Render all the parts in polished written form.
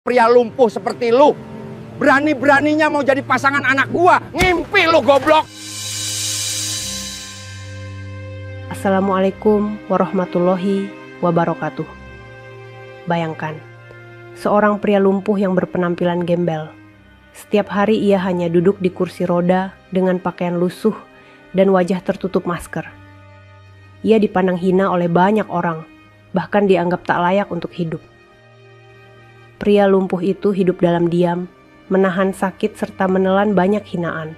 Pria lumpuh seperti lu, berani-beraninya mau jadi pasangan anak gua. Ngimpi lu, goblok. Assalamualaikum warahmatullahi wabarakatuh. Bayangkan, seorang pria lumpuh yang berpenampilan gembel. Setiap hari ia hanya duduk di kursi roda dengan pakaian lusuh dan wajah tertutup masker. Ia dipandang hina oleh banyak orang, bahkan dianggap tak layak untuk hidup. Pria lumpuh itu hidup dalam diam, menahan sakit serta menelan banyak hinaan.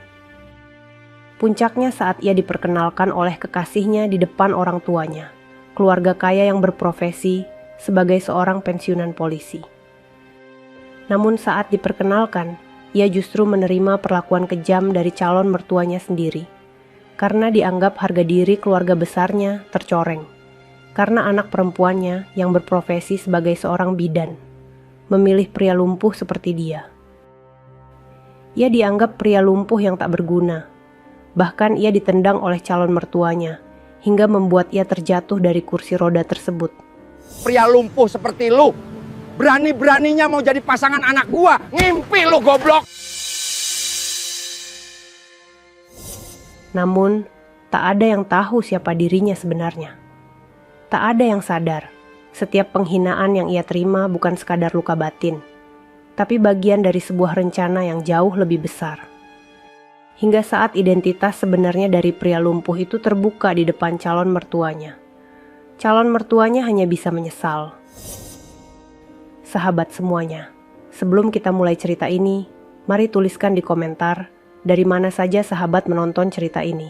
Puncaknya saat ia diperkenalkan oleh kekasihnya di depan orang tuanya, keluarga kaya yang berprofesi sebagai seorang pensiunan polisi. Namun saat diperkenalkan, ia justru menerima perlakuan kejam dari calon mertuanya sendiri, karena dianggap harga diri keluarga besarnya tercoreng, karena anak perempuannya yang berprofesi sebagai seorang bidan memilih pria lumpuh seperti dia. Ia dianggap pria lumpuh yang tak berguna. Bahkan ia ditendang oleh calon mertuanya, hingga membuat ia terjatuh dari kursi roda tersebut. Pria lumpuh seperti lu, berani-beraninya mau jadi pasangan anak gua. Ngimpi lu, goblok. Namun, tak ada yang tahu siapa dirinya sebenarnya. Tak ada yang sadar, setiap penghinaan yang ia terima bukan sekadar luka batin, tapi bagian dari sebuah rencana yang jauh lebih besar. Hingga saat identitas sebenarnya dari pria lumpuh itu terbuka di depan calon mertuanya. Calon mertuanya hanya bisa menyesal. Sahabat semuanya, sebelum kita mulai cerita ini, mari tuliskan di komentar dari mana saja sahabat menonton cerita ini.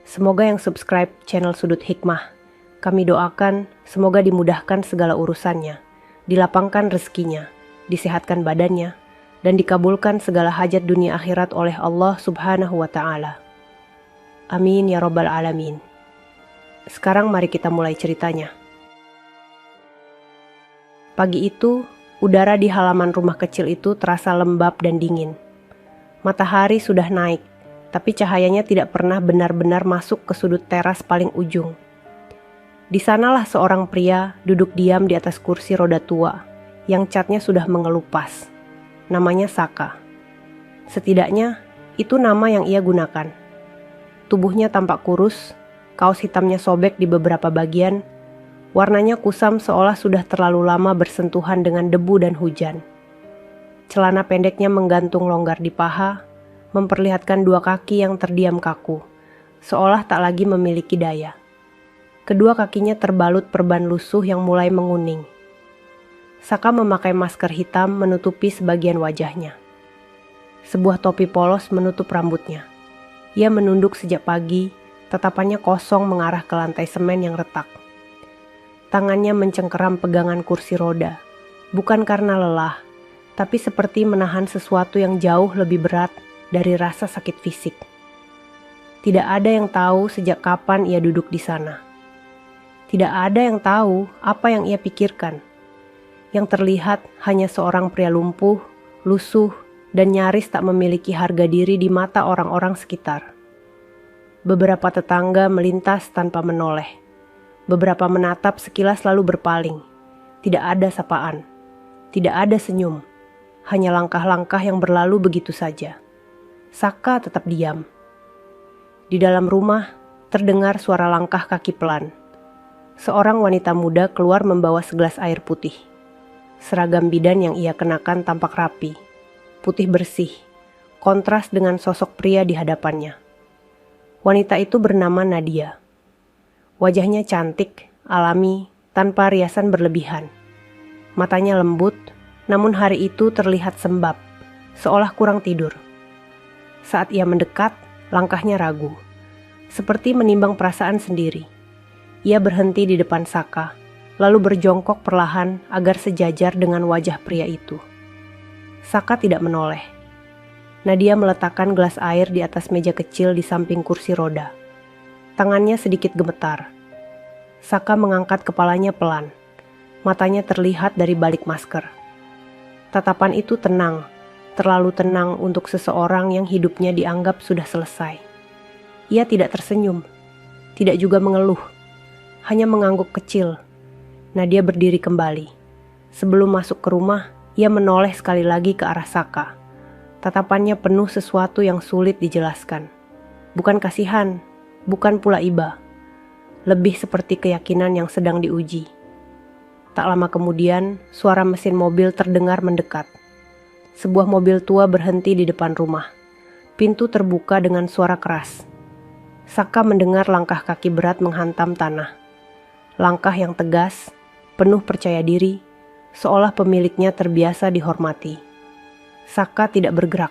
Semoga yang subscribe channel Sudut Hikmah, kami doakan semoga dimudahkan segala urusannya, dilapangkan rezekinya, disehatkan badannya, dan dikabulkan segala hajat dunia akhirat oleh Allah Subhanahu wa Ta'ala. Amin ya Rabbal Alamin. Sekarang mari kita mulai ceritanya. Pagi itu, udara di halaman rumah kecil itu terasa lembab dan dingin. Matahari sudah naik, tapi cahayanya tidak pernah benar-benar masuk ke sudut teras paling ujung. Di sanalah seorang pria duduk diam di atas kursi roda tua yang catnya sudah mengelupas. Namanya Saka. Setidaknya itu nama yang ia gunakan. Tubuhnya tampak kurus, kaos hitamnya sobek di beberapa bagian, warnanya kusam seolah sudah terlalu lama bersentuhan dengan debu dan hujan. Celana pendeknya menggantung longgar di paha, memperlihatkan dua kaki yang terdiam kaku, seolah tak lagi memiliki daya. Kedua kakinya terbalut perban lusuh yang mulai menguning. Saka memakai masker hitam menutupi sebagian wajahnya. Sebuah topi polos menutup rambutnya. Ia menunduk sejak pagi, tatapannya kosong mengarah ke lantai semen yang retak. Tangannya mencengkeram pegangan kursi roda, bukan karena lelah, tapi seperti menahan sesuatu yang jauh lebih berat dari rasa sakit fisik. Tidak ada yang tahu sejak kapan ia duduk di sana. Tidak ada yang tahu apa yang ia pikirkan. Yang terlihat hanya seorang pria lumpuh, lusuh, dan nyaris tak memiliki harga diri di mata orang-orang sekitar. Beberapa tetangga melintas tanpa menoleh. Beberapa menatap sekilas lalu berpaling. Tidak ada sapaan. Tidak ada senyum. Hanya langkah-langkah yang berlalu begitu saja. Saka tetap diam. Di dalam rumah terdengar suara langkah kaki pelan. Seorang wanita muda keluar membawa segelas air putih. Seragam bidan yang ia kenakan tampak rapi, putih bersih, kontras dengan sosok pria di hadapannya. Wanita itu bernama Nadia. Wajahnya cantik, alami, tanpa riasan berlebihan. Matanya lembut, namun hari itu terlihat sembab, seolah kurang tidur. Saat ia mendekat, langkahnya ragu, seperti menimbang perasaan sendiri. Ia berhenti di depan Saka, lalu berjongkok perlahan agar sejajar dengan wajah pria itu. Saka tidak menoleh. Nadia meletakkan gelas air di atas meja kecil di samping kursi roda. Tangannya sedikit gemetar. Saka mengangkat kepalanya pelan. Matanya terlihat dari balik masker. Tatapan itu tenang, terlalu tenang untuk seseorang yang hidupnya dianggap sudah selesai. Ia tidak tersenyum, tidak juga mengeluh. Hanya mengangguk kecil. Nadia berdiri kembali. Sebelum masuk ke rumah, Ia menoleh sekali lagi ke arah Saka. Tatapannya penuh sesuatu yang sulit dijelaskan. Bukan kasihan, bukan pula iba. Lebih seperti keyakinan yang sedang diuji. Tak lama kemudian, suara mesin mobil terdengar mendekat. Sebuah mobil tua berhenti di depan rumah. Pintu terbuka dengan suara keras. Saka mendengar langkah kaki berat menghantam tanah. Langkah yang tegas, penuh percaya diri, seolah pemiliknya terbiasa dihormati. Saka tidak bergerak.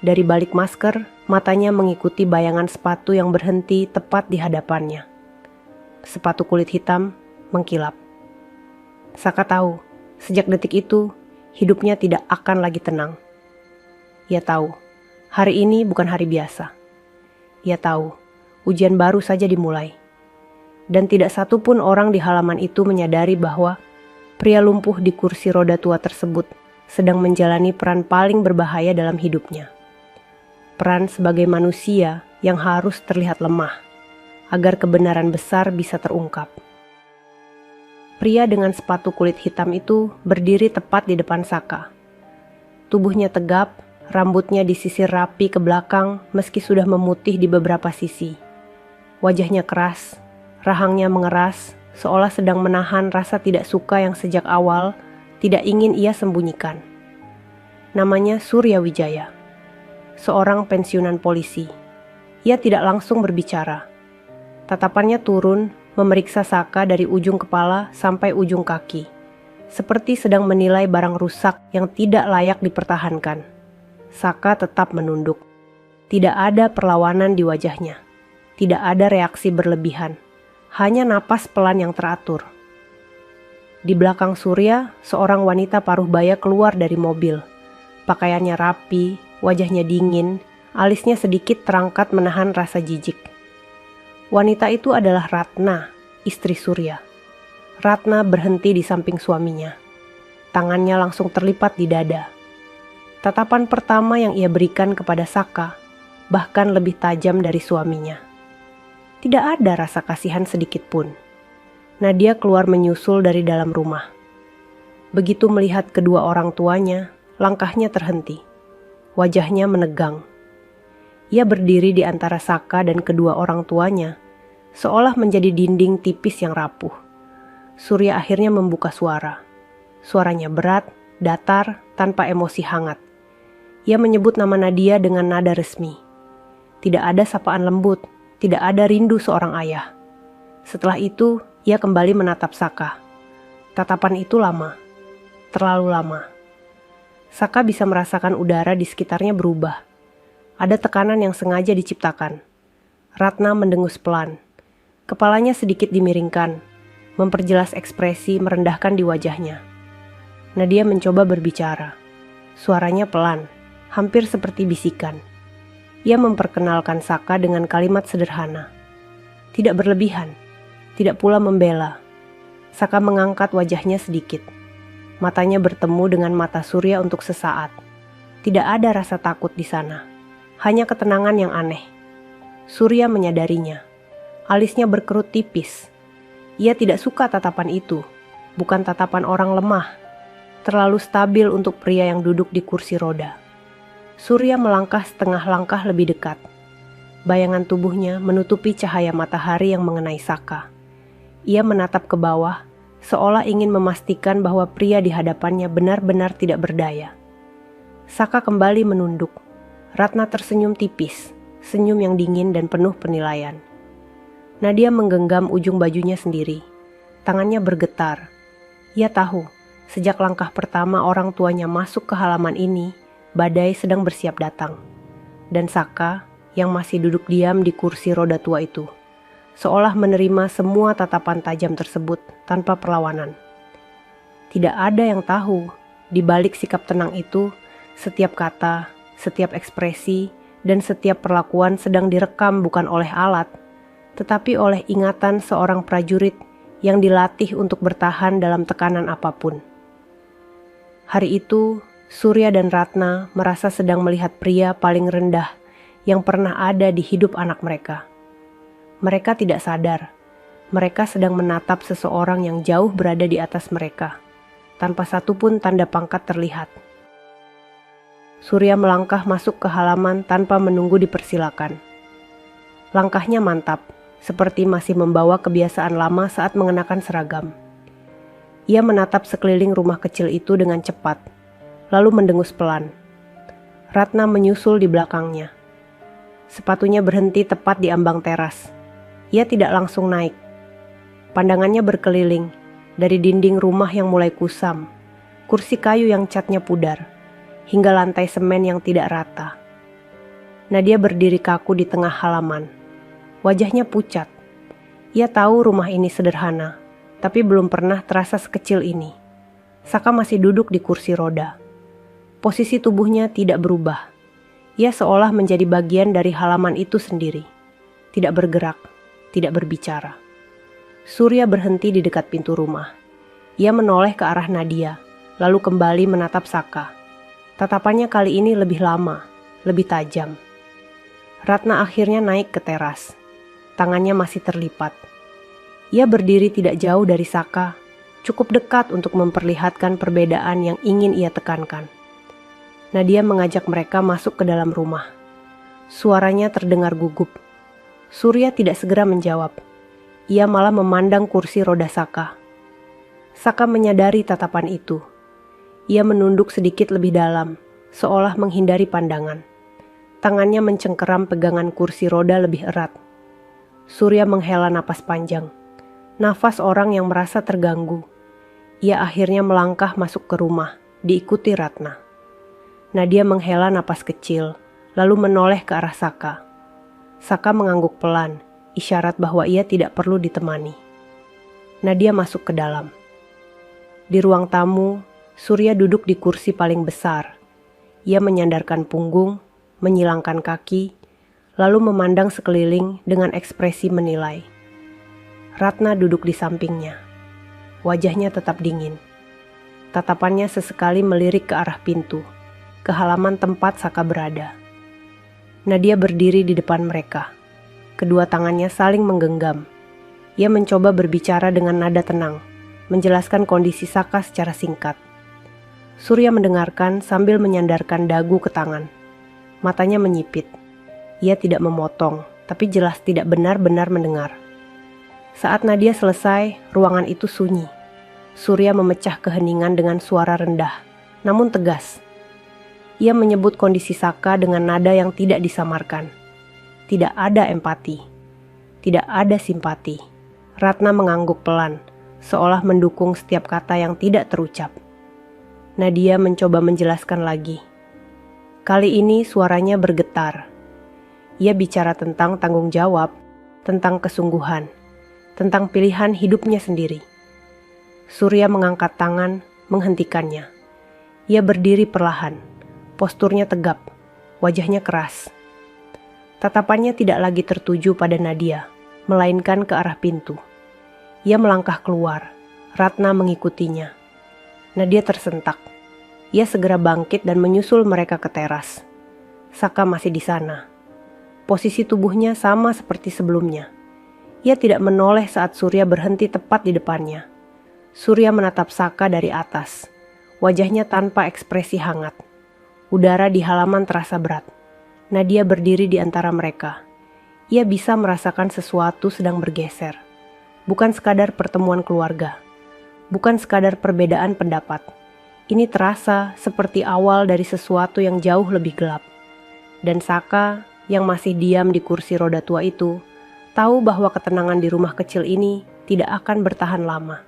Dari balik masker, matanya mengikuti bayangan sepatu yang berhenti tepat di hadapannya. Sepatu kulit hitam mengkilap. Saka tahu, sejak detik itu, hidupnya tidak akan lagi tenang. Ia tahu, hari ini bukan hari biasa. Ia tahu, ujian baru saja dimulai. Dan tidak satu pun orang di halaman itu menyadari bahwa pria lumpuh di kursi roda tua tersebut sedang menjalani peran paling berbahaya dalam hidupnya. Peran sebagai manusia yang harus terlihat lemah, agar kebenaran besar bisa terungkap. Pria dengan sepatu kulit hitam itu berdiri tepat di depan Saka. Tubuhnya tegap, rambutnya disisir rapi ke belakang meski sudah memutih di beberapa sisi. Wajahnya keras, rahangnya mengeras, seolah sedang menahan rasa tidak suka yang sejak awal tidak ingin ia sembunyikan. Namanya Surya Wijaya, seorang pensiunan polisi. Ia tidak langsung berbicara. Tatapannya turun, memeriksa Saka dari ujung kepala sampai ujung kaki, seperti sedang menilai barang rusak yang tidak layak dipertahankan. Saka tetap menunduk. Tidak ada perlawanan di wajahnya. Tidak ada reaksi berlebihan. Hanya napas pelan yang teratur. Di belakang Surya, seorang wanita paruh baya keluar dari mobil. Pakaiannya rapi, wajahnya dingin, alisnya sedikit terangkat menahan rasa jijik. Wanita itu adalah Ratna, istri Surya. Ratna berhenti di samping suaminya. Tangannya langsung terlipat di dada. Tatapan pertama yang ia berikan kepada Saka bahkan lebih tajam dari suaminya. Tidak ada rasa kasihan sedikit pun. Nadia keluar menyusul dari dalam rumah. Begitu melihat kedua orang tuanya, langkahnya terhenti. Wajahnya menegang. Ia berdiri di antara Saka dan kedua orang tuanya, seolah menjadi dinding tipis yang rapuh. Surya akhirnya membuka suara. Suaranya berat, datar, tanpa emosi hangat. Ia menyebut nama Nadia dengan nada resmi. Tidak ada sapaan lembut, tidak ada rindu seorang ayah. Setelah itu, ia kembali menatap Saka. Tatapan itu lama, terlalu lama. Saka bisa merasakan udara di sekitarnya berubah. Ada tekanan yang sengaja diciptakan. Ratna mendengus pelan. Kepalanya sedikit dimiringkan, memperjelas ekspresi merendahkan di wajahnya. Nadia mencoba berbicara. Suaranya pelan, hampir seperti bisikan. Ia memperkenalkan Saka dengan kalimat sederhana. Tidak berlebihan, tidak pula membela. Saka mengangkat wajahnya sedikit. Matanya bertemu dengan mata Surya untuk sesaat. Tidak ada rasa takut di sana, hanya ketenangan yang aneh. Surya menyadarinya. Alisnya berkerut tipis. Ia tidak suka tatapan itu, bukan tatapan orang lemah. Terlalu stabil untuk pria yang duduk di kursi roda. Surya melangkah setengah langkah lebih dekat. Bayangan tubuhnya menutupi cahaya matahari yang mengenai Saka. Ia menatap ke bawah, seolah ingin memastikan bahwa pria di hadapannya benar-benar tidak berdaya. Saka kembali menunduk. Ratna tersenyum tipis, senyum yang dingin dan penuh penilaian. Nadia menggenggam ujung bajunya sendiri. Tangannya bergetar. Ia tahu, sejak langkah pertama orang tuanya masuk ke halaman ini, badai sedang bersiap datang. Dan Saka, yang masih duduk diam di kursi roda tua itu, seolah menerima semua tatapan tajam tersebut tanpa perlawanan. Tidak ada yang tahu, di balik sikap tenang itu, setiap kata, setiap ekspresi, dan setiap perlakuan sedang direkam bukan oleh alat, tetapi oleh ingatan seorang prajurit yang dilatih untuk bertahan dalam tekanan apapun. Hari itu, Surya dan Ratna merasa sedang melihat pria paling rendah yang pernah ada di hidup anak mereka. Mereka tidak sadar, mereka sedang menatap seseorang yang jauh berada di atas mereka, tanpa satupun tanda pangkat terlihat. Surya melangkah masuk ke halaman tanpa menunggu dipersilakan. Langkahnya mantap, seperti masih membawa kebiasaan lama saat mengenakan seragam. Ia menatap sekeliling rumah kecil itu dengan cepat, lalu mendengus pelan. Ratna menyusul di belakangnya. Sepatunya berhenti tepat di ambang teras. Ia tidak langsung naik. Pandangannya berkeliling, dari dinding rumah yang mulai kusam, kursi kayu yang catnya pudar, hingga lantai semen yang tidak rata. Nadia berdiri kaku di tengah halaman. Wajahnya pucat. Ia tahu rumah ini sederhana, tapi belum pernah terasa sekecil ini. Saka masih duduk di kursi roda. Posisi tubuhnya tidak berubah. Ia seolah menjadi bagian dari halaman itu sendiri. Tidak bergerak, tidak berbicara. Surya berhenti di dekat pintu rumah. Ia menoleh ke arah Nadia, lalu kembali menatap Saka. Tatapannya kali ini lebih lama, lebih tajam. Ratna akhirnya naik ke teras. Tangannya masih terlipat. Ia berdiri tidak jauh dari Saka, cukup dekat untuk memperlihatkan perbedaan yang ingin ia tekankan. Nadia mengajak mereka masuk ke dalam rumah. Suaranya terdengar gugup. Surya tidak segera menjawab. Ia malah memandang kursi roda Saka. Saka menyadari tatapan itu. Ia menunduk sedikit lebih dalam, seolah menghindari pandangan. Tangannya mencengkeram pegangan kursi roda lebih erat. Surya menghela napas panjang. Nafas orang yang merasa terganggu. Ia akhirnya melangkah masuk ke rumah, diikuti Ratna. Nadia menghela napas kecil, lalu menoleh ke arah Saka. Saka mengangguk pelan, isyarat bahwa ia tidak perlu ditemani. Nadia masuk ke dalam. Di ruang tamu, Surya duduk di kursi paling besar. Ia menyandarkan punggung, menyilangkan kaki, lalu memandang sekeliling dengan ekspresi menilai. Ratna duduk di sampingnya. Wajahnya tetap dingin. Tatapannya sesekali melirik ke arah pintu, ke halaman tempat Saka berada. Nadia berdiri di depan mereka. Kedua tangannya saling menggenggam. Ia mencoba berbicara dengan nada tenang, menjelaskan kondisi Saka secara singkat. Surya mendengarkan sambil menyandarkan dagu ke tangan. Matanya menyipit. Ia tidak memotong, tapi jelas tidak benar-benar mendengar. Saat Nadia selesai, ruangan itu sunyi. Surya memecah keheningan dengan suara rendah, namun tegas. Ia menyebut kondisi Saka dengan nada yang tidak disamarkan. Tidak ada empati. Tidak ada simpati. Ratna mengangguk pelan, seolah mendukung setiap kata yang tidak terucap. Nadia mencoba menjelaskan lagi. Kali ini suaranya bergetar. Ia bicara tentang tanggung jawab, tentang kesungguhan, tentang pilihan hidupnya sendiri. Surya mengangkat tangan, menghentikannya. Ia berdiri perlahan, posturnya tegap, wajahnya keras. Tatapannya tidak lagi tertuju pada Nadia, melainkan ke arah pintu. Ia melangkah keluar, Ratna mengikutinya. Nadia tersentak. Ia segera bangkit dan menyusul mereka ke teras. Saka masih di sana. Posisi tubuhnya sama seperti sebelumnya. Ia tidak menoleh saat Surya berhenti tepat di depannya. Surya menatap Saka dari atas. Wajahnya tanpa ekspresi hangat. Udara di halaman terasa berat. Nadia berdiri di antara mereka. Ia bisa merasakan sesuatu sedang bergeser. Bukan sekadar pertemuan keluarga. Bukan sekadar perbedaan pendapat. Ini terasa seperti awal dari sesuatu yang jauh lebih gelap. Dan Saka yang masih diam di kursi roda tua itu, tahu bahwa ketenangan di rumah kecil ini tidak akan bertahan lama.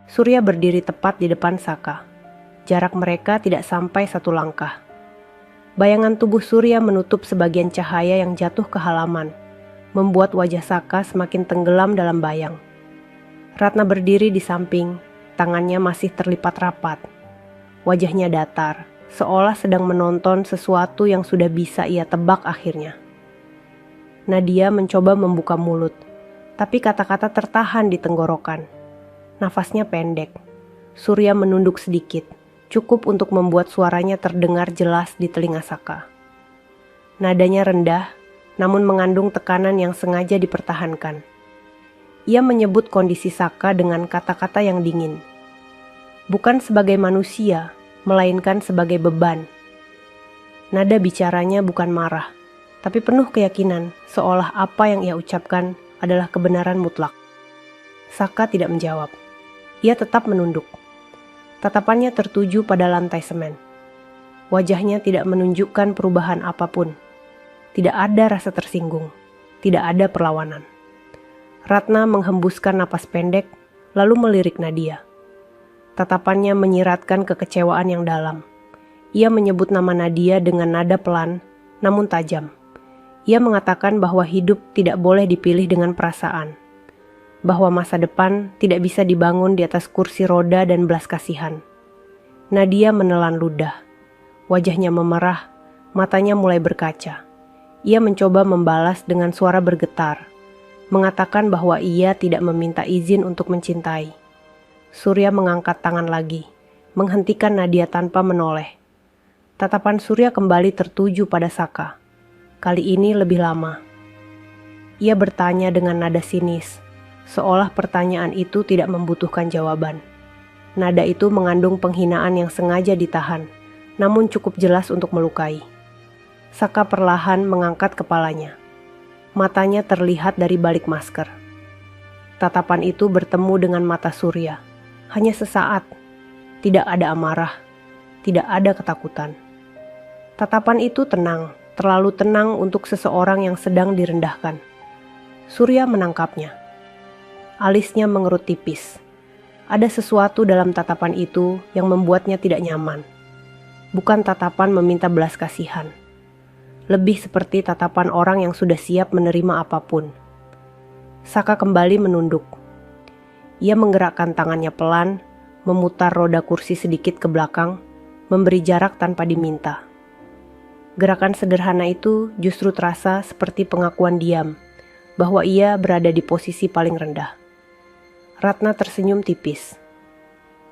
Surya berdiri tepat di depan Saka. Jarak mereka tidak sampai satu langkah. Bayangan tubuh Surya menutup sebagian cahaya yang jatuh ke halaman, membuat wajah Saka semakin tenggelam dalam bayang. Ratna berdiri di samping, tangannya masih terlipat rapat. Wajahnya datar, seolah sedang menonton sesuatu yang sudah bisa ia tebak akhirnya. Nadia mencoba membuka mulut, tapi kata-kata tertahan di tenggorokan. Nafasnya pendek. Surya menunduk sedikit, cukup untuk membuat suaranya terdengar jelas di telinga Saka. Nadanya rendah, namun mengandung tekanan yang sengaja dipertahankan. Ia menyebut kondisi Saka dengan kata-kata yang dingin. bukan sebagai manusia, melainkan sebagai beban. Nada bicaranya bukan marah, tapi penuh keyakinan seolah apa yang ia ucapkan adalah kebenaran mutlak. Saka tidak menjawab. Ia tetap menunduk. Tatapannya tertuju pada lantai semen. Wajahnya tidak menunjukkan perubahan apapun. Tidak ada rasa tersinggung. Tidak ada perlawanan. Ratna menghembuskan napas pendek, lalu melirik Nadia. Tatapannya menyiratkan kekecewaan yang dalam. Ia menyebut nama Nadia dengan nada pelan, namun tajam. Ia mengatakan bahwa hidup tidak boleh dipilih dengan perasaan. Bahwa masa depan tidak bisa dibangun di atas kursi roda dan belas kasihan. Nadia menelan ludah. Wajahnya memerah, matanya mulai berkaca. Ia mencoba membalas dengan suara bergetar, mengatakan bahwa ia tidak meminta izin untuk mencintai. Surya mengangkat tangan lagi, menghentikan Nadia tanpa menoleh. Tatapan Surya kembali tertuju pada Saka. Kali ini lebih lama. Ia bertanya dengan nada sinis, seolah pertanyaan itu tidak membutuhkan jawaban. Nada itu mengandung penghinaan yang sengaja ditahan, namun cukup jelas untuk melukai. Saka perlahan mengangkat kepalanya. Matanya terlihat dari balik masker. Tatapan itu bertemu dengan mata Surya. Hanya sesaat. Tidak ada amarah. Tidak ada ketakutan. Tatapan itu tenang, terlalu tenang untuk seseorang yang sedang direndahkan. Surya menangkapnya. Alisnya mengerut tipis. Ada sesuatu dalam tatapan itu yang membuatnya tidak nyaman. Bukan tatapan meminta belas kasihan. Lebih seperti tatapan orang yang sudah siap menerima apapun. Saka kembali menunduk. Ia menggerakkan tangannya pelan, memutar roda kursi sedikit ke belakang, memberi jarak tanpa diminta. Gerakan sederhana itu justru terasa seperti pengakuan diam, bahwa ia berada di posisi paling rendah. Ratna tersenyum tipis.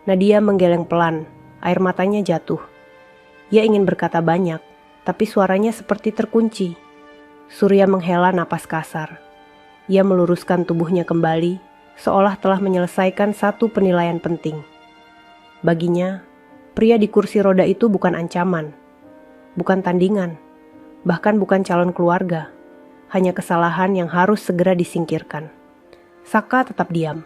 Nadia menggeleng pelan, air matanya jatuh. Ia ingin berkata banyak, tapi suaranya seperti terkunci. Surya menghela napas kasar. Ia meluruskan tubuhnya kembali, seolah telah menyelesaikan satu penilaian penting. Baginya, pria di kursi roda itu bukan ancaman, bukan tandingan, bahkan bukan calon keluarga, hanya kesalahan yang harus segera disingkirkan. Saka tetap diam.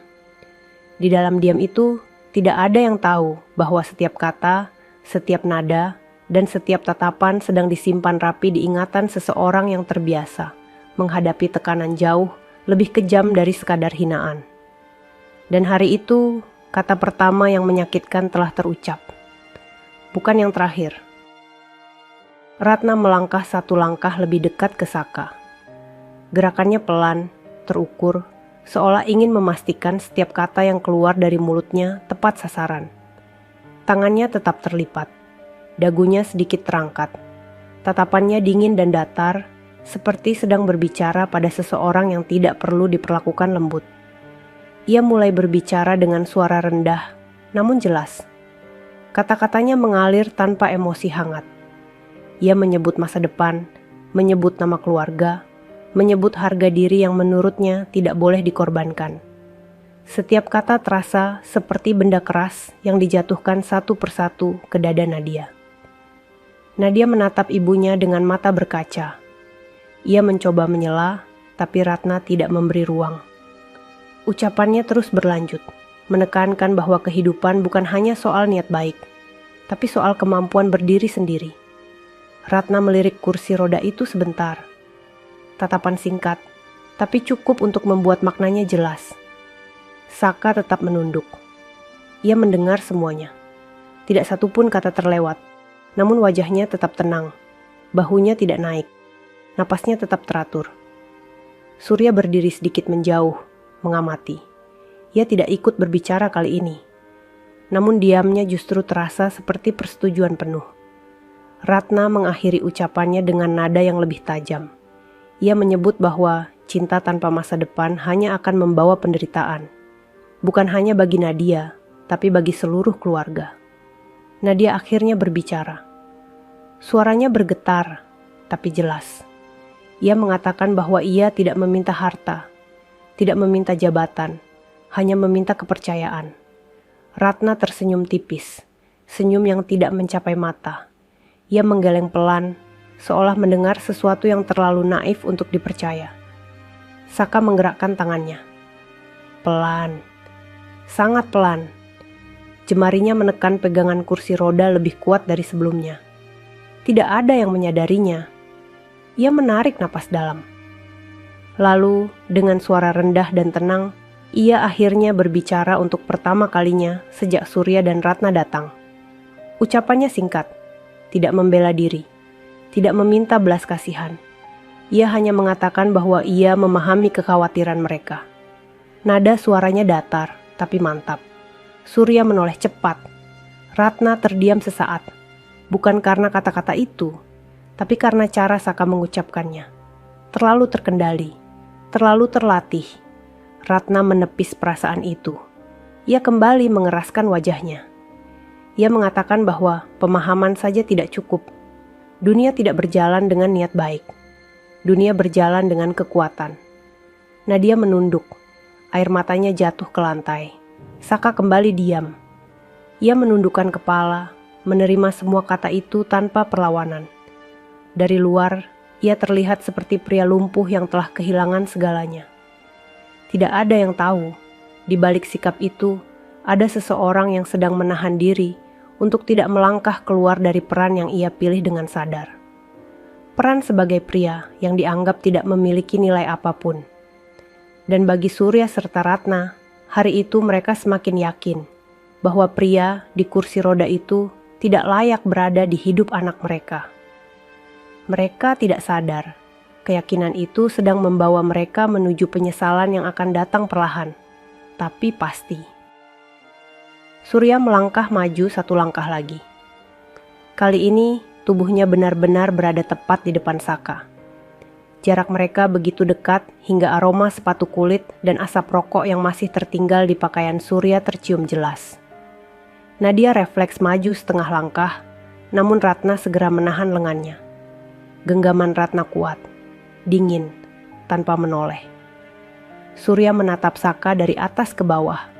Di dalam diam itu, tidak ada yang tahu bahwa setiap kata, setiap nada, dan setiap tatapan sedang disimpan rapi di ingatan seseorang yang terbiasa menghadapi tekanan jauh lebih kejam dari sekadar hinaan. Dan hari itu, kata pertama yang menyakitkan telah terucap. Bukan yang terakhir. Ratna melangkah satu langkah lebih dekat ke Saka. Gerakannya pelan, terukur, seolah ingin memastikan setiap kata yang keluar dari mulutnya tepat sasaran. Tangannya tetap terlipat, dagunya sedikit terangkat. Tatapannya dingin dan datar, seperti sedang berbicara pada seseorang yang tidak perlu diperlakukan lembut. Ia mulai berbicara dengan suara rendah, namun jelas. Kata-katanya mengalir tanpa emosi hangat. Ia menyebut masa depan, menyebut nama keluarga, menyebut harga diri yang menurutnya tidak boleh dikorbankan. Setiap kata terasa seperti benda keras yang dijatuhkan satu persatu ke dada Nadia. Nadia menatap ibunya dengan mata berkaca. Ia mencoba menyela, tapi Ratna tidak memberi ruang. Ucapannya terus berlanjut, menekankan bahwa kehidupan bukan hanya soal niat baik, tapi soal kemampuan berdiri sendiri. Ratna melirik kursi roda itu sebentar. Tatapan singkat, tapi cukup untuk membuat maknanya jelas. Saka tetap menunduk. Ia mendengar semuanya. Tidak satupun kata terlewat, namun wajahnya tetap tenang. Bahunya tidak naik. Napasnya tetap teratur. Surya berdiri sedikit menjauh, mengamati. Ia tidak ikut berbicara kali ini. Namun diamnya justru terasa seperti persetujuan penuh. Ratna mengakhiri ucapannya dengan nada yang lebih tajam. Ia menyebut bahwa cinta tanpa masa depan hanya akan membawa penderitaan. Bukan hanya bagi Nadia, tapi bagi seluruh keluarga. Nadia akhirnya berbicara. Suaranya bergetar, tapi jelas. Ia mengatakan bahwa ia tidak meminta harta, tidak meminta jabatan, hanya meminta kepercayaan. Ratna tersenyum tipis, senyum yang tidak mencapai mata. Ia menggeleng pelan, seolah mendengar sesuatu yang terlalu naif untuk dipercaya. Saka menggerakkan tangannya. Pelan, sangat pelan. Jemarinya menekan pegangan kursi roda lebih kuat dari sebelumnya. Tidak ada yang menyadarinya. Ia menarik napas dalam. Lalu, dengan suara rendah dan tenang, ia akhirnya berbicara untuk pertama kalinya sejak Surya dan Ratna datang. Ucapannya singkat, tidak membela diri, tidak meminta belas kasihan. Ia hanya mengatakan bahwa ia memahami kekhawatiran mereka. Nada suaranya datar, tapi mantap. Surya menoleh cepat. Ratna terdiam sesaat, bukan karena kata-kata itu, tapi karena cara Saka mengucapkannya. Terlalu terkendali, terlalu terlatih. Ratna menepis perasaan itu. Ia kembali mengeraskan wajahnya. Ia mengatakan bahwa pemahaman saja tidak cukup. Dunia tidak berjalan dengan niat baik. Dunia berjalan dengan kekuatan. Nadia menunduk. Air matanya jatuh ke lantai. Saka kembali diam. Ia menundukkan kepala, menerima semua kata itu tanpa perlawanan. Dari luar, ia terlihat seperti pria lumpuh yang telah kehilangan segalanya. Tidak ada yang tahu, di balik sikap itu, ada seseorang yang sedang menahan diri untuk tidak melangkah keluar dari peran yang ia pilih dengan sadar. Peran sebagai pria yang dianggap tidak memiliki nilai apapun. Dan bagi Surya serta Ratna, hari itu mereka semakin yakin bahwa pria di kursi roda itu tidak layak berada di hidup anak mereka. Mereka tidak sadar. Keyakinan itu sedang membawa mereka menuju penyesalan yang akan datang perlahan, tapi pasti. Surya melangkah maju satu langkah lagi. Kali ini, tubuhnya benar-benar berada tepat di depan Saka. Jarak mereka begitu dekat hingga aroma sepatu kulit dan asap rokok yang masih tertinggal di pakaian Surya tercium jelas. Nadia refleks maju setengah langkah, namun Ratna segera menahan lengannya. Genggaman Ratna kuat. Dingin, tanpa menoleh. Surya menatap Saka dari atas ke bawah.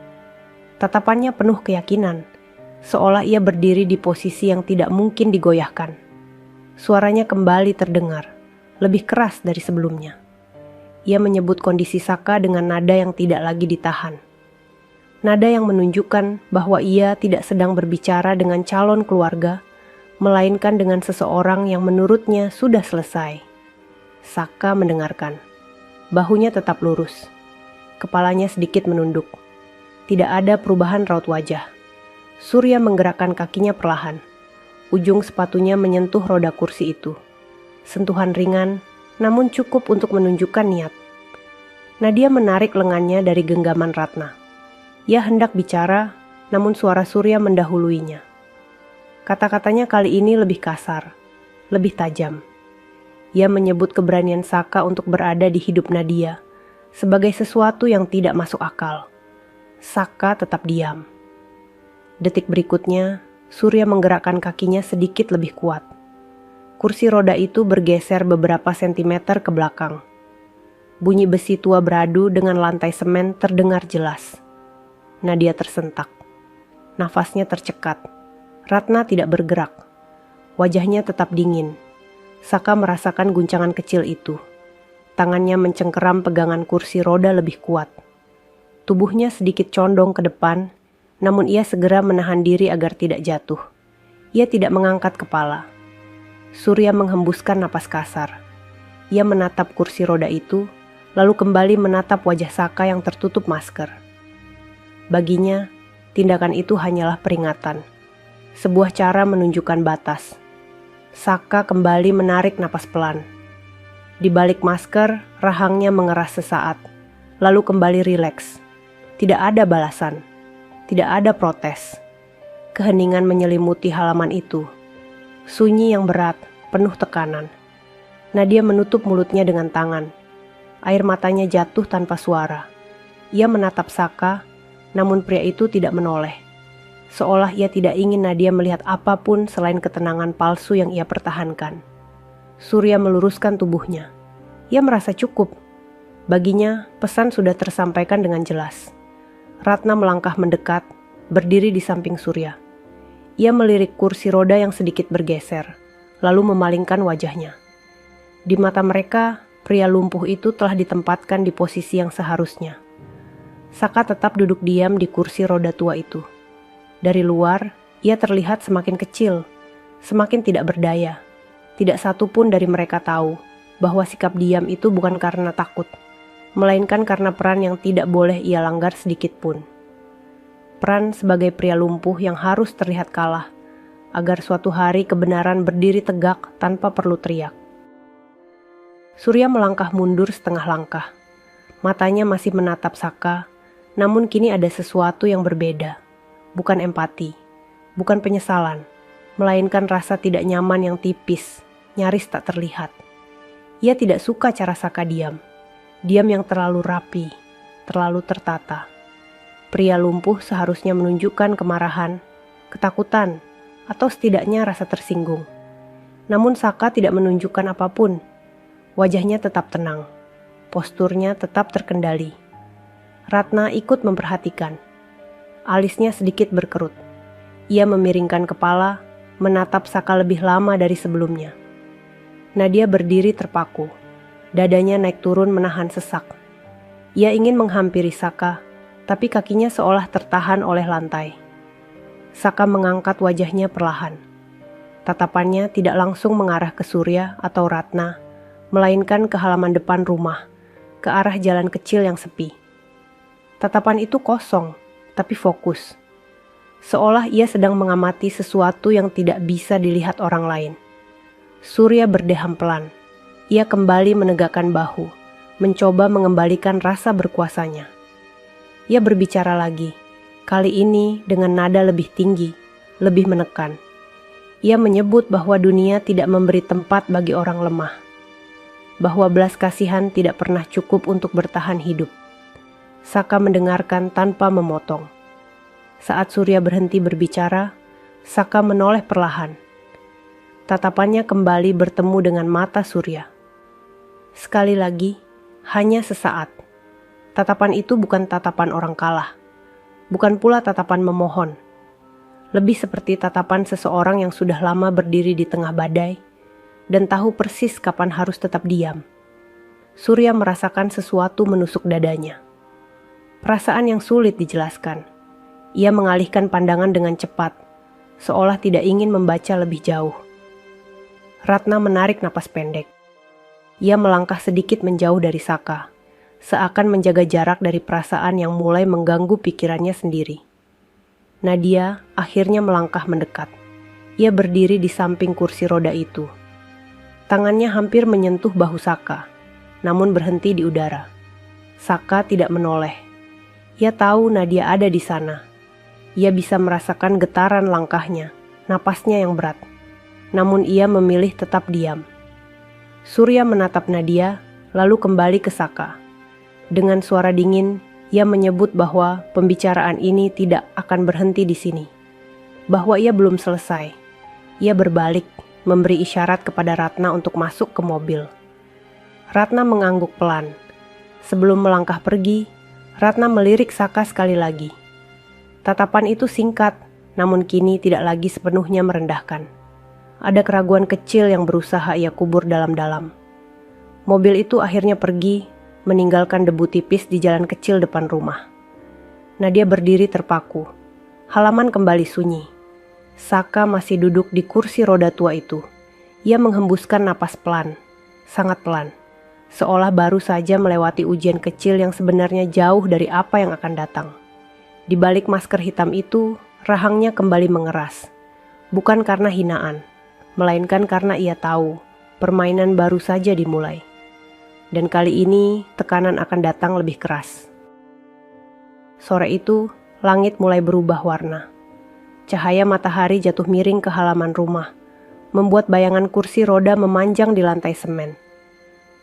Tatapannya penuh keyakinan, seolah ia berdiri di posisi yang tidak mungkin digoyahkan. Suaranya kembali terdengar, lebih keras dari sebelumnya. Ia menyebut kondisi Saka dengan nada yang tidak lagi ditahan. Nada yang menunjukkan bahwa ia tidak sedang berbicara dengan calon keluarga, melainkan dengan seseorang yang menurutnya sudah selesai. Saka mendengarkan. Bahunya tetap lurus. Kepalanya sedikit menunduk. Tidak ada perubahan raut wajah. Surya menggerakkan kakinya perlahan. Ujung sepatunya menyentuh roda kursi itu. Sentuhan ringan, namun cukup untuk menunjukkan niat. Nadia menarik lengannya dari genggaman Ratna. Ia hendak bicara, namun suara Surya mendahuluinya. Kata-katanya kali ini lebih kasar, lebih tajam. Ia menyebut keberanian Saka untuk berada di hidup Nadia sebagai sesuatu yang tidak masuk akal. Saka tetap diam. Detik berikutnya, Surya menggerakkan kakinya sedikit lebih kuat. Kursi roda itu bergeser beberapa sentimeter ke belakang. Bunyi besi tua beradu dengan lantai semen terdengar jelas. Nadia tersentak. Nafasnya tercekat. Ratna tidak bergerak. Wajahnya tetap dingin. Saka merasakan guncangan kecil itu. Tangannya mencengkeram pegangan kursi roda lebih kuat. Tubuhnya sedikit condong ke depan, namun ia segera menahan diri agar tidak jatuh. Ia tidak mengangkat kepala. Surya menghembuskan napas kasar. Ia menatap kursi roda itu, lalu kembali menatap wajah Saka yang tertutup masker. Baginya, tindakan itu hanyalah peringatan. Sebuah cara menunjukkan batas. Saka kembali menarik napas pelan. Di balik masker, rahangnya mengeras sesaat, lalu kembali rileks. Tidak ada balasan, tidak ada protes. Keheningan menyelimuti halaman itu. Sunyi yang berat, penuh tekanan. Nadia menutup mulutnya dengan tangan. Air matanya jatuh tanpa suara. Ia menatap Saka, namun pria itu tidak menoleh. Seolah ia tidak ingin Nadia melihat apapun selain ketenangan palsu yang ia pertahankan. Surya meluruskan tubuhnya. Ia merasa cukup. Baginya, pesan sudah tersampaikan dengan jelas. Ratna melangkah mendekat, berdiri di samping Surya. Ia melirik kursi roda yang sedikit bergeser, lalu memalingkan wajahnya. Di mata mereka, pria lumpuh itu telah ditempatkan di posisi yang seharusnya. Saka tetap duduk diam di kursi roda tua itu. Dari luar, ia terlihat semakin kecil, semakin tidak berdaya. Tidak satu pun dari mereka tahu bahwa sikap diam itu bukan karena takut, melainkan karena peran yang tidak boleh ia langgar sedikit pun. Peran sebagai pria lumpuh yang harus terlihat kalah, agar suatu hari kebenaran berdiri tegak tanpa perlu teriak. Surya melangkah mundur setengah langkah. Matanya masih menatap Saka, namun kini ada sesuatu yang berbeda. Bukan empati, bukan penyesalan, melainkan rasa tidak nyaman yang tipis, nyaris tak terlihat. Ia tidak suka cara Saka diam. Diam yang terlalu rapi, terlalu tertata. Pria lumpuh seharusnya menunjukkan kemarahan, ketakutan, atau setidaknya rasa tersinggung. Namun Saka tidak menunjukkan apapun. Wajahnya tetap tenang, posturnya tetap terkendali. Ratna ikut memperhatikan. Alisnya sedikit berkerut. Ia memiringkan kepala, menatap Saka lebih lama dari sebelumnya. Nadia berdiri terpaku. Dadanya naik turun menahan sesak. Ia ingin menghampiri Saka, tapi kakinya seolah tertahan oleh lantai. Saka mengangkat wajahnya perlahan. Tatapannya tidak langsung mengarah ke Surya atau Ratna, melainkan ke halaman depan rumah, ke arah jalan kecil yang sepi. Tatapan itu kosong, tapi fokus. Seolah ia sedang mengamati sesuatu yang tidak bisa dilihat orang lain. Surya berdeham pelan. Ia kembali menegakkan bahu, mencoba mengembalikan rasa berkuasanya. Ia berbicara lagi, kali ini dengan nada lebih tinggi, lebih menekan. Ia menyebut bahwa dunia tidak memberi tempat bagi orang lemah, bahwa belas kasihan tidak pernah cukup untuk bertahan hidup. Saka mendengarkan tanpa memotong. Saat Surya berhenti berbicara, Saka menoleh perlahan. Tatapannya kembali bertemu dengan mata Surya. Sekali lagi, hanya sesaat. Tatapan itu bukan tatapan orang kalah, bukan pula tatapan memohon. Lebih seperti tatapan seseorang yang sudah lama berdiri di tengah badai dan tahu persis kapan harus tetap diam. Surya merasakan sesuatu menusuk dadanya. Perasaan yang sulit dijelaskan. Ia mengalihkan pandangan dengan cepat, seolah tidak ingin membaca lebih jauh. Ratna menarik napas pendek. Ia melangkah sedikit menjauh dari Saka, seakan menjaga jarak dari perasaan yang mulai mengganggu pikirannya sendiri. Nadia akhirnya melangkah mendekat. Ia berdiri di samping kursi roda itu. Tangannya hampir menyentuh bahu Saka, namun berhenti di udara. Saka tidak menoleh. Ia tahu Nadia ada di sana. Ia bisa merasakan getaran langkahnya, napasnya yang berat. Namun ia memilih tetap diam. Surya menatap Nadia, lalu kembali ke Saka. Dengan suara dingin, ia menyebut bahwa pembicaraan ini tidak akan berhenti di sini. Bahwa ia belum selesai. Ia berbalik, memberi isyarat kepada Ratna untuk masuk ke mobil. Ratna mengangguk pelan. Sebelum melangkah pergi, Ratna melirik Saka sekali lagi. Tatapan itu singkat, namun kini tidak lagi sepenuhnya merendahkan. Ada keraguan kecil yang berusaha ia kubur dalam-dalam. Mobil itu akhirnya pergi, meninggalkan debu tipis di jalan kecil depan rumah. Nadia berdiri terpaku. Halaman kembali sunyi. Saka masih duduk di kursi roda tua itu. Ia menghembuskan napas pelan, sangat pelan. Seolah baru saja melewati ujian kecil yang sebenarnya jauh dari apa yang akan datang. Di balik masker hitam itu, rahangnya kembali mengeras. Bukan karena hinaan, melainkan karena ia tahu permainan baru saja dimulai. Dan kali ini tekanan akan datang lebih keras. Sore itu, langit mulai berubah warna. Cahaya matahari jatuh miring ke halaman rumah, membuat bayangan kursi roda memanjang di lantai semen.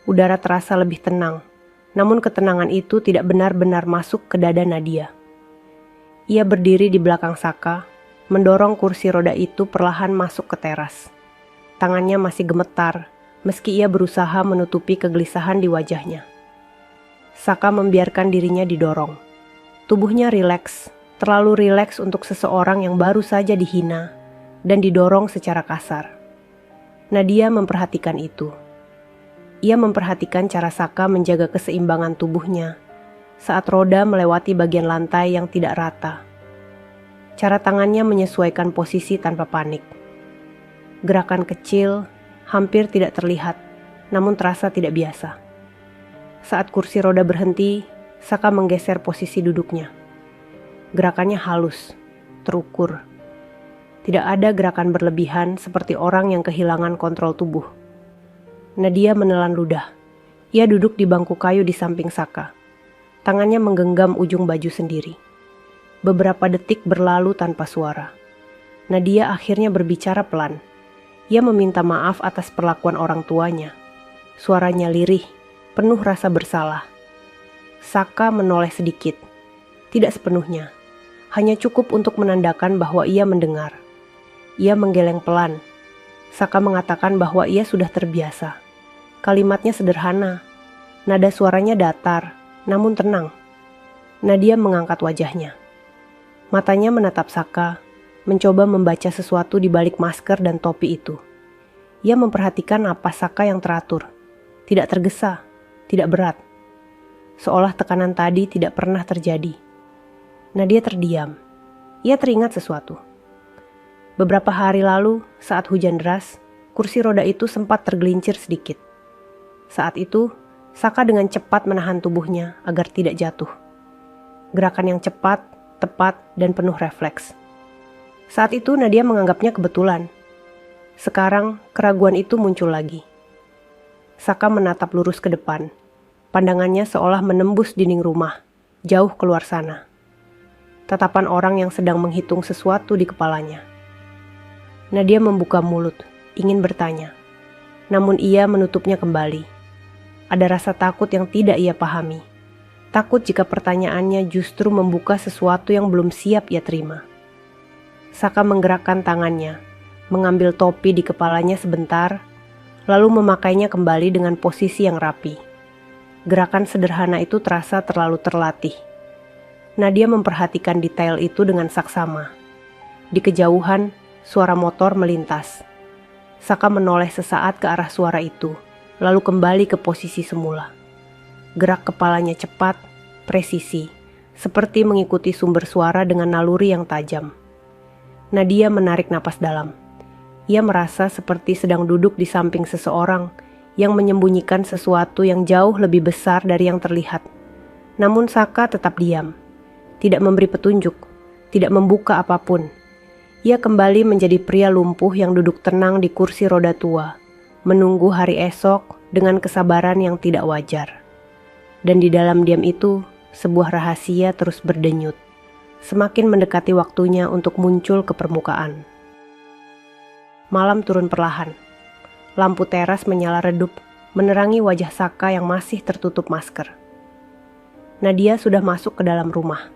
Udara terasa lebih tenang, namun ketenangan itu tidak benar-benar masuk ke dada Nadia. Ia berdiri di belakang Saka, mendorong kursi roda itu perlahan masuk ke teras. Tangannya masih gemetar, meski ia berusaha menutupi kegelisahan di wajahnya. Saka membiarkan dirinya didorong. Tubuhnya rileks, terlalu rileks untuk seseorang yang baru saja dihina dan didorong secara kasar. Nadia memperhatikan itu. Ia memperhatikan cara Saka menjaga keseimbangan tubuhnya saat roda melewati bagian lantai yang tidak rata. Cara tangannya menyesuaikan posisi tanpa panik. Gerakan kecil, hampir tidak terlihat, namun terasa tidak biasa. Saat kursi roda berhenti, Saka menggeser posisi duduknya. Gerakannya halus, terukur. Tidak ada gerakan berlebihan seperti orang yang kehilangan kontrol tubuh. Nadia menelan ludah. Ia duduk di bangku kayu di samping Saka. Tangannya menggenggam ujung baju sendiri. Beberapa detik berlalu tanpa suara. Nadia akhirnya berbicara pelan. Ia meminta maaf atas perlakuan orang tuanya. Suaranya lirih, penuh rasa bersalah. Saka menoleh sedikit. Tidak sepenuhnya. Hanya cukup untuk menandakan bahwa ia mendengar. Ia menggeleng pelan. Saka mengatakan bahwa ia sudah terbiasa. Kalimatnya sederhana. Nada suaranya datar, namun tenang. Nadia mengangkat wajahnya. Matanya menatap Saka, mencoba membaca sesuatu di balik masker dan topi itu. Ia memperhatikan napas Saka yang teratur. Tidak tergesa, tidak berat. Seolah tekanan tadi tidak pernah terjadi. Nadia terdiam. Ia teringat sesuatu. Beberapa hari lalu, saat hujan deras, kursi roda itu sempat tergelincir sedikit. Saat itu, Saka dengan cepat menahan tubuhnya agar tidak jatuh. Gerakan yang cepat, tepat, dan penuh refleks. Saat itu Nadia menganggapnya kebetulan. Sekarang, keraguan itu muncul lagi. Saka menatap lurus ke depan. Pandangannya seolah menembus dinding rumah, jauh keluar sana. Tatapan orang yang sedang menghitung sesuatu di kepalanya. Nadia membuka mulut, ingin bertanya. Namun ia menutupnya kembali. Ada rasa takut yang tidak ia pahami. Takut jika pertanyaannya justru membuka sesuatu yang belum siap ia terima. Saka menggerakkan tangannya, mengambil topi di kepalanya sebentar, lalu memakainya kembali dengan posisi yang rapi. Gerakan sederhana itu terasa terlalu terlatih. Nadia memperhatikan detail itu dengan saksama. Di kejauhan, suara motor melintas. Saka menoleh sesaat ke arah suara itu, lalu kembali ke posisi semula. Gerak kepalanya cepat, presisi, seperti mengikuti sumber suara dengan naluri yang tajam. Nadia menarik napas dalam. Ia merasa seperti sedang duduk di samping seseorang yang menyembunyikan sesuatu yang jauh lebih besar dari yang terlihat. Namun Saka tetap diam, tidak memberi petunjuk, tidak membuka apapun. Ia kembali menjadi pria lumpuh yang duduk tenang di kursi roda tua, menunggu hari esok dengan kesabaran yang tidak wajar. Dan di dalam diam itu, sebuah rahasia terus berdenyut, semakin mendekati waktunya untuk muncul ke permukaan. Malam turun perlahan. Lampu teras menyala redup, menerangi wajah Saka yang masih tertutup masker. Nadia sudah masuk ke dalam rumah.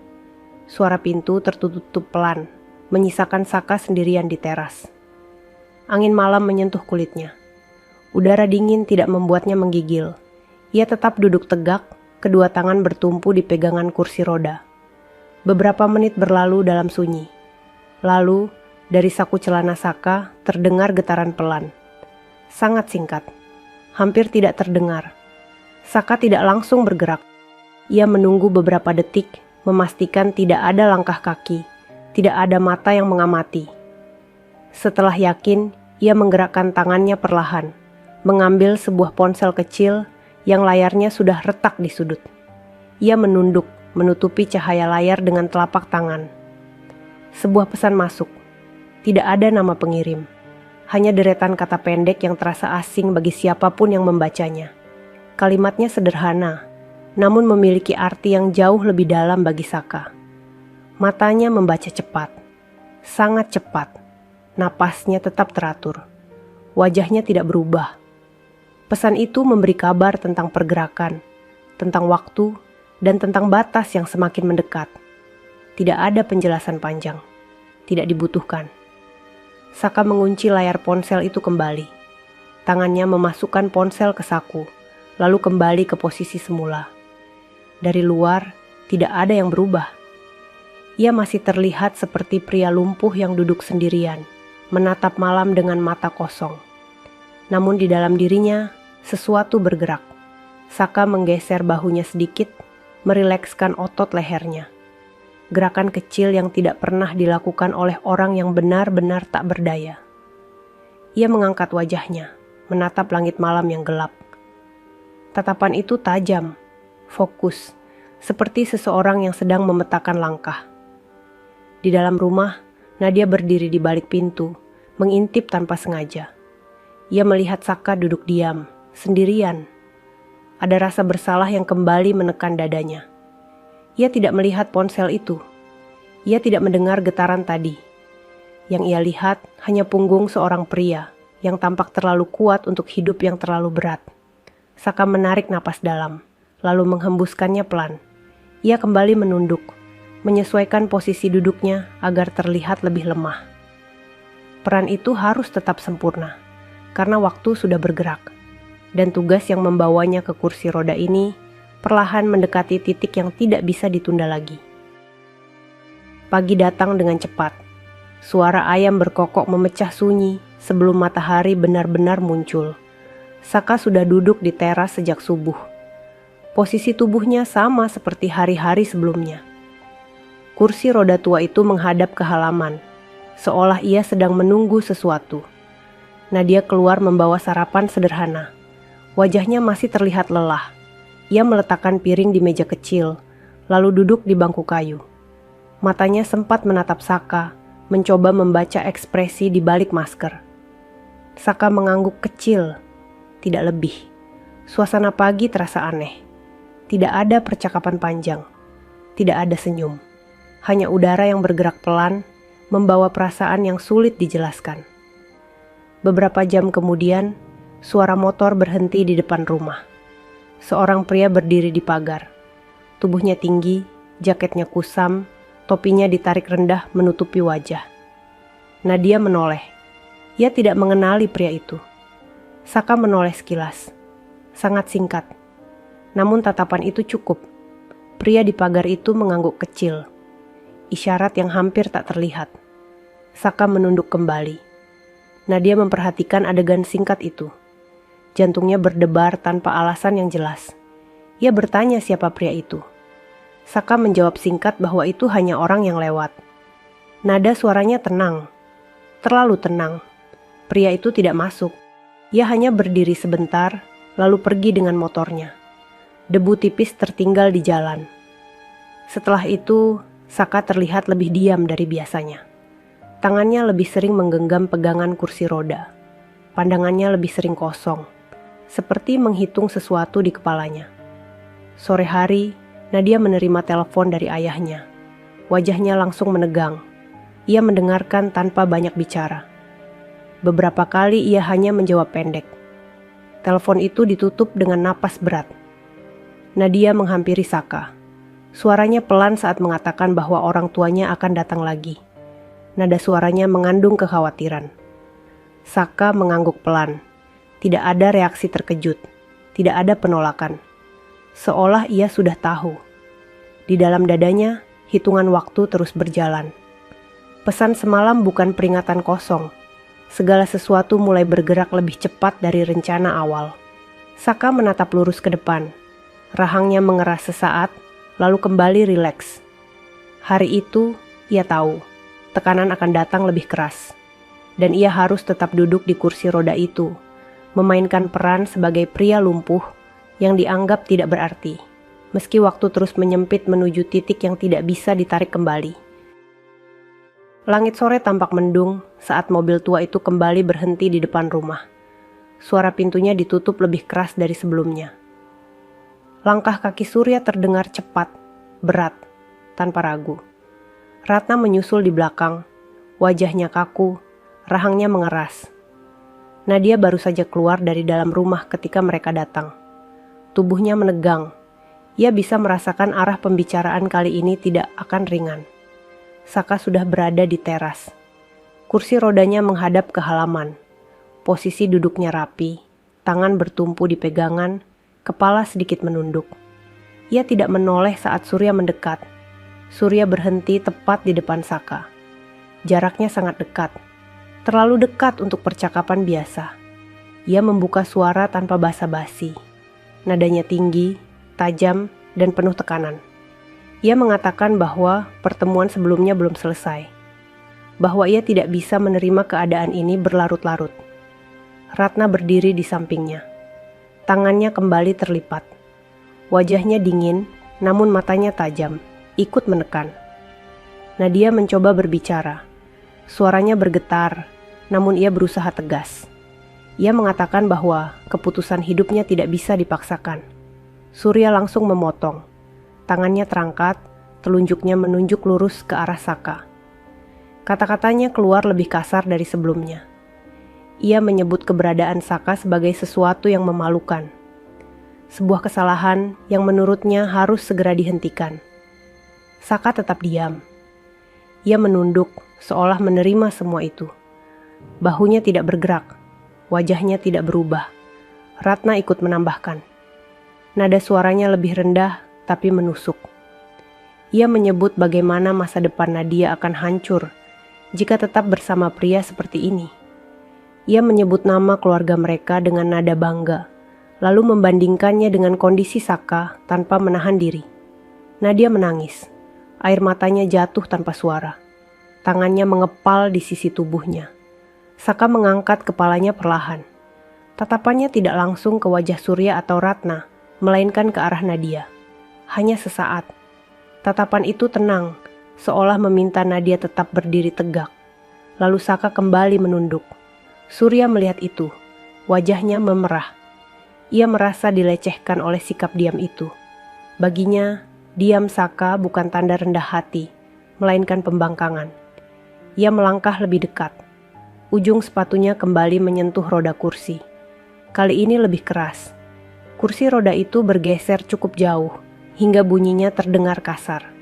Suara pintu tertutup pelan, menyisakan Saka sendirian di teras. Angin malam menyentuh kulitnya. Udara dingin tidak membuatnya menggigil. Ia tetap duduk tegak, kedua tangan bertumpu di pegangan kursi roda. Beberapa menit berlalu dalam sunyi. Lalu, dari saku celana Saka terdengar getaran pelan. Sangat singkat, hampir tidak terdengar. Saka tidak langsung bergerak. Ia menunggu beberapa detik, memastikan tidak ada langkah kaki, tidak ada mata yang mengamati. Setelah yakin, ia menggerakkan tangannya perlahan, mengambil sebuah ponsel kecil yang layarnya sudah retak di sudut. Ia menunduk, menutupi cahaya layar dengan telapak tangan. Sebuah pesan masuk. Tidak ada nama pengirim. Hanya deretan kata pendek yang terasa asing bagi siapapun yang membacanya. Kalimatnya sederhana, namun memiliki arti yang jauh lebih dalam bagi Saka. Matanya membaca cepat, sangat cepat. Napasnya tetap teratur. Wajahnya tidak berubah. Pesan itu memberi kabar tentang pergerakan, tentang waktu, dan tentang batas yang semakin mendekat. Tidak ada penjelasan panjang. Tidak dibutuhkan. Saka mengunci layar ponsel itu kembali. Tangannya memasukkan ponsel ke saku, lalu kembali ke posisi semula. Dari luar, tidak ada yang berubah. Ia masih terlihat seperti pria lumpuh yang duduk sendirian, menatap malam dengan mata kosong. Namun di dalam dirinya, sesuatu bergerak. Saka menggeser bahunya sedikit, merilekskan otot lehernya. Gerakan kecil yang tidak pernah dilakukan oleh orang yang benar-benar tak berdaya. Ia mengangkat wajahnya, menatap langit malam yang gelap. Tatapan itu tajam, fokus, seperti seseorang yang sedang memetakan langkah. Di dalam rumah, Nadia berdiri di balik pintu, mengintip tanpa sengaja. Ia melihat Saka duduk diam, sendirian. Ada rasa bersalah yang kembali menekan dadanya. Ia tidak melihat ponsel itu. Ia tidak mendengar getaran tadi. Yang ia lihat hanya punggung seorang pria yang tampak terlalu kuat untuk hidup yang terlalu berat. Saka menarik napas dalam, lalu menghembuskannya pelan. Ia kembali menunduk, menyesuaikan posisi duduknya agar terlihat lebih lemah. Peran itu harus tetap sempurna, karena waktu sudah bergerak, dan tugas yang membawanya ke kursi roda ini perlahan mendekati titik yang tidak bisa ditunda lagi. Pagi datang dengan cepat. Suara ayam berkokok memecah sunyi sebelum matahari benar-benar muncul. Saka sudah duduk di teras sejak subuh. Posisi tubuhnya sama seperti hari-hari sebelumnya. Kursi roda tua itu menghadap ke halaman, seolah ia sedang menunggu sesuatu. Nadia keluar membawa sarapan sederhana. Wajahnya masih terlihat lelah. Ia meletakkan piring di meja kecil, lalu duduk di bangku kayu. Matanya sempat menatap Saka, mencoba membaca ekspresi di balik masker. Saka mengangguk kecil, tidak lebih. Suasana pagi terasa aneh. Tidak ada percakapan panjang, tidak ada senyum. Hanya udara yang bergerak pelan, membawa perasaan yang sulit dijelaskan. Beberapa jam kemudian, suara motor berhenti di depan rumah. Seorang pria berdiri di pagar. Tubuhnya tinggi, jaketnya kusam, topinya ditarik rendah menutupi wajah. Nadia menoleh. Ia tidak mengenali pria itu. Saka menoleh sekilas. Sangat singkat. Namun tatapan itu cukup. Pria di pagar itu mengangguk kecil. Isyarat yang hampir tak terlihat. Saka menunduk kembali. Nadia memperhatikan adegan singkat itu. Jantungnya berdebar tanpa alasan yang jelas. Ia bertanya siapa pria itu. Saka menjawab singkat bahwa itu hanya orang yang lewat. Nada suaranya tenang. Terlalu tenang. Pria itu tidak masuk. Ia hanya berdiri sebentar, lalu pergi dengan motornya. Debu tipis tertinggal di jalan. Setelah itu, Saka terlihat lebih diam dari biasanya. Tangannya lebih sering menggenggam pegangan kursi roda. Pandangannya lebih sering kosong, seperti menghitung sesuatu di kepalanya. Sore hari, Nadia menerima telepon dari ayahnya. Wajahnya langsung menegang. Ia mendengarkan tanpa banyak bicara. Beberapa kali ia hanya menjawab pendek. Telepon itu ditutup dengan napas berat. Nadia menghampiri Saka. Suaranya pelan saat mengatakan bahwa orang tuanya akan datang lagi. Nada suaranya mengandung kekhawatiran. Saka mengangguk pelan. Tidak ada reaksi terkejut. Tidak ada penolakan. Seolah ia sudah tahu. Di dalam dadanya, hitungan waktu terus berjalan. Pesan semalam bukan peringatan kosong. Segala sesuatu mulai bergerak lebih cepat dari rencana awal. Saka menatap lurus ke depan. Rahangnya mengeras sesaat, lalu kembali rileks. Hari itu, ia tahu, tekanan akan datang lebih keras. Dan ia harus tetap duduk di kursi roda itu, memainkan peran sebagai pria lumpuh yang dianggap tidak berarti, meski waktu terus menyempit menuju titik yang tidak bisa ditarik kembali. Langit sore tampak mendung saat mobil tua itu kembali berhenti di depan rumah. Suara pintunya ditutup lebih keras dari sebelumnya. Langkah kaki Surya terdengar cepat, berat, tanpa ragu. Ratna menyusul di belakang, wajahnya kaku, rahangnya mengeras. Nadia baru saja keluar dari dalam rumah ketika mereka datang. Tubuhnya menegang. Ia bisa merasakan arah pembicaraan kali ini tidak akan ringan. Saka sudah berada di teras. Kursi rodanya menghadap ke halaman. Posisi duduknya rapi, tangan bertumpu di pegangan, kepala sedikit menunduk. Ia tidak menoleh saat Surya mendekat. Surya berhenti tepat di depan Saka. Jaraknya sangat dekat, terlalu dekat untuk percakapan biasa. Ia membuka suara tanpa basa-basi. Nadanya tinggi, tajam, dan penuh tekanan. Ia mengatakan bahwa pertemuan sebelumnya belum selesai, bahwa ia tidak bisa menerima keadaan ini berlarut-larut. Ratna berdiri di sampingnya. Tangannya kembali terlipat. Wajahnya dingin, namun matanya tajam, ikut menekan. Nadia mencoba berbicara. Suaranya bergetar, namun ia berusaha tegas. Ia mengatakan bahwa keputusan hidupnya tidak bisa dipaksakan. Surya langsung memotong. Tangannya terangkat, telunjuknya menunjuk lurus ke arah Saka. Kata-katanya keluar lebih kasar dari sebelumnya. Ia menyebut keberadaan Saka sebagai sesuatu yang memalukan. Sebuah kesalahan yang menurutnya harus segera dihentikan. Saka tetap diam. Ia menunduk, seolah menerima semua itu. Bahunya tidak bergerak, wajahnya tidak berubah. Ratna ikut menambahkan. Nada suaranya lebih rendah, tapi menusuk. Ia menyebut bagaimana masa depan Nadia akan hancur jika tetap bersama pria seperti ini. Ia menyebut nama keluarga mereka dengan nada bangga, lalu membandingkannya dengan kondisi Saka tanpa menahan diri. Nadia menangis. Air matanya jatuh tanpa suara. Tangannya mengepal di sisi tubuhnya. Saka mengangkat kepalanya perlahan. Tatapannya tidak langsung ke wajah Surya atau Ratna, melainkan ke arah Nadia. Hanya sesaat. Tatapan itu tenang, seolah meminta Nadia tetap berdiri tegak. Lalu Saka kembali menunduk. Surya melihat itu. Wajahnya memerah. Ia merasa dilecehkan oleh sikap diam itu. Baginya, diam Saka bukan tanda rendah hati, melainkan pembangkangan. Ia melangkah lebih dekat. Ujung sepatunya kembali menyentuh roda kursi. Kali ini lebih keras. Kursi roda itu bergeser cukup jauh, hingga bunyinya terdengar kasar.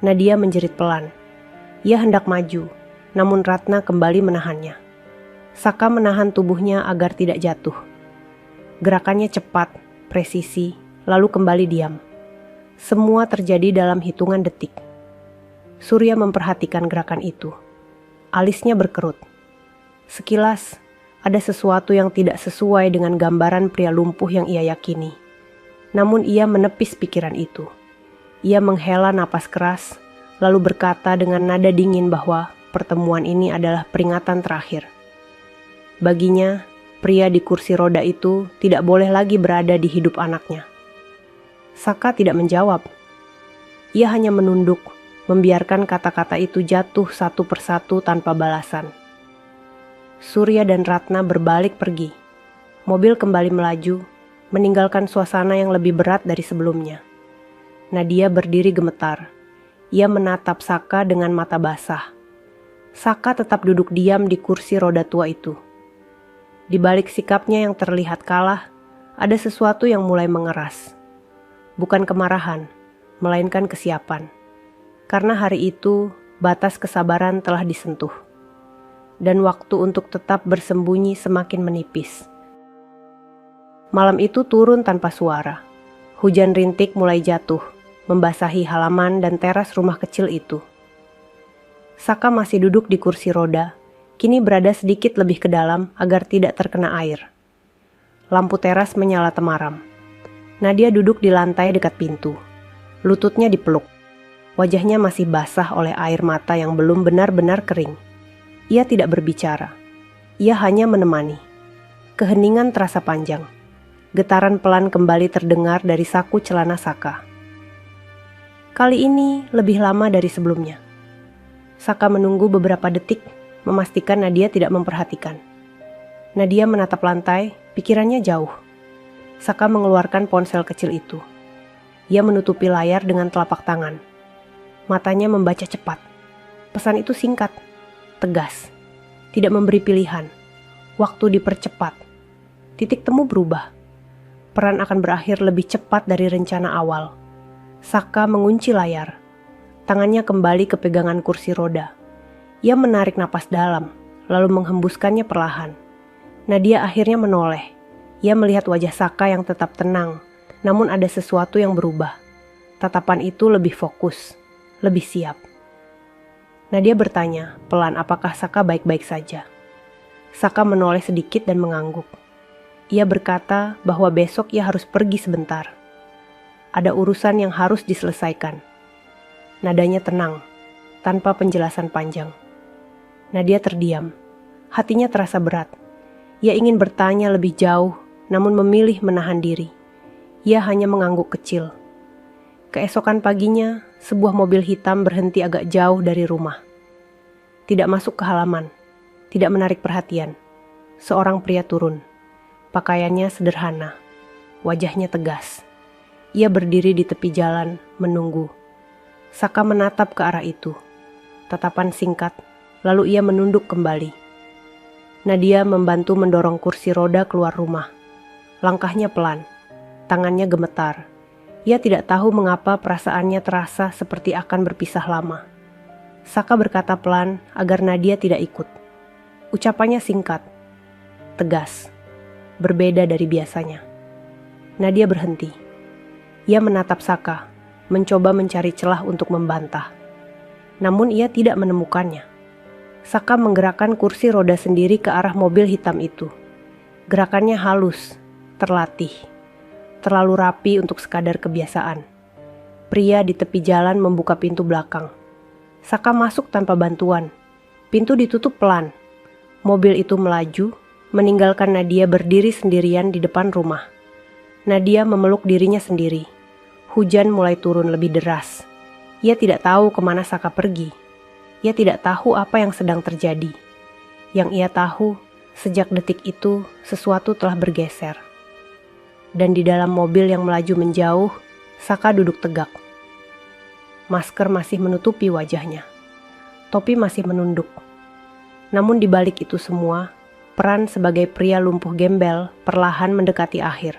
Nadia menjerit pelan. Ia hendak maju, namun Ratna kembali menahannya. Saka menahan tubuhnya agar tidak jatuh. Gerakannya cepat, presisi, lalu kembali diam. Semua terjadi dalam hitungan detik. Surya memperhatikan gerakan itu. Alisnya berkerut. Sekilas, ada sesuatu yang tidak sesuai dengan gambaran pria lumpuh yang ia yakini. Namun ia menepis pikiran itu. Ia menghela napas keras, lalu berkata dengan nada dingin bahwa pertemuan ini adalah peringatan terakhir. Baginya, pria di kursi roda itu tidak boleh lagi berada di hidup anaknya. Saka tidak menjawab. Ia hanya menunduk, membiarkan kata-kata itu jatuh satu persatu tanpa balasan. Surya dan Ratna berbalik pergi. Mobil kembali melaju, meninggalkan suasana yang lebih berat dari sebelumnya. Nadia berdiri gemetar. Ia menatap Saka dengan mata basah. Saka tetap duduk diam di kursi roda tua itu. Di balik sikapnya yang terlihat kalah, ada sesuatu yang mulai mengeras. Bukan kemarahan, melainkan kesiapan. Karena hari itu, batas kesabaran telah disentuh. Dan waktu untuk tetap bersembunyi semakin menipis. Malam itu turun tanpa suara. Hujan rintik mulai jatuh, membasahi halaman dan teras rumah kecil itu. Saka masih duduk di kursi roda, kini berada sedikit lebih ke dalam agar tidak terkena air. Lampu teras menyala temaram. Nadia duduk di lantai dekat pintu. Lututnya dipeluk. Wajahnya masih basah oleh air mata yang belum benar-benar kering. Ia tidak berbicara. Ia hanya menemani. Keheningan terasa panjang. Getaran pelan kembali terdengar dari saku celana Saka. Kali ini lebih lama dari sebelumnya. Saka menunggu beberapa detik, memastikan Nadia tidak memperhatikan. Nadia menatap lantai, pikirannya jauh. Saka mengeluarkan ponsel kecil itu. Ia menutupi layar dengan telapak tangan. Matanya membaca cepat. Pesan itu singkat, tegas, tidak memberi pilihan. Waktu dipercepat. Titik temu berubah. Peran akan berakhir lebih cepat dari rencana awal. Saka mengunci layar. Tangannya kembali ke pegangan kursi roda. Ia menarik napas dalam, lalu menghembuskannya perlahan. Nadia akhirnya menoleh. Ia melihat wajah Saka yang tetap tenang, namun ada sesuatu yang berubah. Tatapan itu lebih fokus. lebih siap. Nadia bertanya pelan apakah Saka baik-baik saja. Saka menoleh sedikit dan mengangguk. Ia berkata bahwa besok ia harus pergi sebentar. Ada urusan yang harus diselesaikan. Nadanya tenang, tanpa penjelasan panjang. Nadia terdiam. Hatinya terasa berat. Ia ingin bertanya lebih jauh, namun memilih menahan diri. Ia hanya mengangguk kecil. Keesokan paginya, sebuah mobil hitam berhenti agak jauh dari rumah. Tidak masuk ke halaman, tidak menarik perhatian. Seorang pria turun. Pakaiannya sederhana, wajahnya tegas. Ia berdiri di tepi jalan, menunggu. Saka menatap ke arah itu. Tatapan singkat, lalu ia menunduk kembali. Nadia membantu mendorong kursi roda keluar rumah. Langkahnya pelan, tangannya gemetar. Ia tidak tahu mengapa perasaannya terasa seperti akan berpisah lama. Saka berkata pelan agar Nadia tidak ikut. Ucapannya singkat, tegas, berbeda dari biasanya. Nadia berhenti. Ia menatap Saka, mencoba mencari celah untuk membantah. Namun ia tidak menemukannya. Saka menggerakkan kursi roda sendiri ke arah mobil hitam itu. Gerakannya halus, terlatih, terlalu rapi untuk sekadar kebiasaan. Pria di tepi jalan membuka pintu belakang. Saka masuk tanpa bantuan. Pintu ditutup pelan. Mobil itu melaju, meninggalkan Nadia berdiri sendirian di depan rumah. Nadia memeluk dirinya sendiri. Hujan mulai turun lebih deras. Ia tidak tahu kemana Saka pergi. Ia tidak tahu apa yang sedang terjadi. Yang ia tahu, sejak detik itu sesuatu telah bergeser. Dan di dalam mobil yang melaju menjauh, Saka duduk tegak. Masker masih menutupi wajahnya. Topi masih menunduk. Namun di balik itu semua, peran sebagai pria lumpuh gembel perlahan mendekati akhir.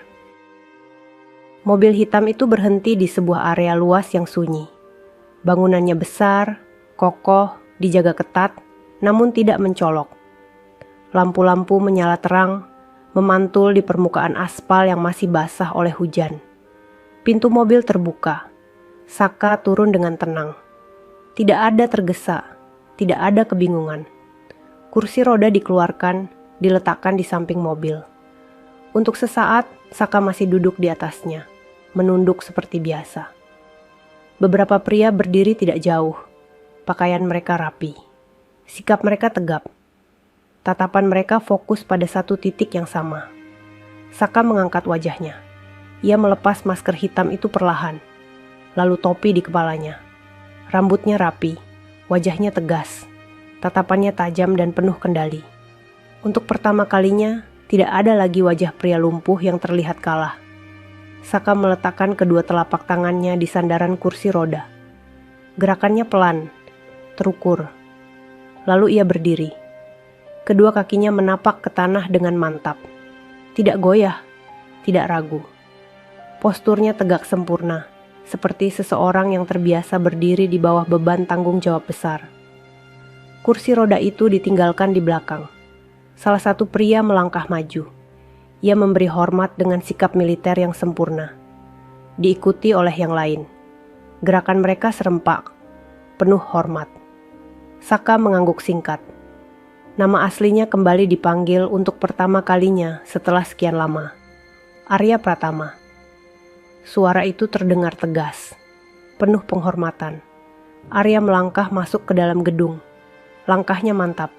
Mobil hitam itu berhenti di sebuah area luas yang sunyi. Bangunannya besar, kokoh, dijaga ketat, namun tidak mencolok. Lampu-lampu menyala terang, memantul di permukaan aspal yang masih basah oleh hujan. Pintu mobil terbuka. Saka turun dengan tenang. Tidak ada tergesa, tidak ada kebingungan. Kursi roda dikeluarkan, diletakkan di samping mobil. Untuk sesaat, Saka masih duduk di atasnya, menunduk seperti biasa. Beberapa pria berdiri tidak jauh. Pakaian mereka rapi. Sikap mereka tegap. Tatapan mereka fokus pada satu titik yang sama. Saka mengangkat wajahnya. Ia melepas masker hitam itu perlahan. Lalu topi di kepalanya. Rambutnya rapi, wajahnya tegas. Tatapannya tajam dan penuh kendali. Untuk pertama kalinya, tidak ada lagi wajah pria lumpuh yang terlihat kalah. Saka meletakkan kedua telapak tangannya di sandaran kursi roda. Gerakannya pelan, terukur. Lalu ia berdiri. Kedua kakinya menapak ke tanah dengan mantap. Tidak goyah, tidak ragu. Posturnya tegak sempurna, seperti seseorang yang terbiasa berdiri di bawah beban tanggung jawab besar. Kursi roda itu ditinggalkan di belakang. Salah satu pria melangkah maju. Ia memberi hormat dengan sikap militer yang sempurna. Diikuti oleh yang lain. Gerakan mereka serempak, penuh hormat. Saka mengangguk singkat. Nama aslinya kembali dipanggil untuk pertama kalinya setelah sekian lama. Arya Pratama. Suara itu terdengar tegas, penuh penghormatan. Arya melangkah masuk ke dalam gedung. Langkahnya mantap.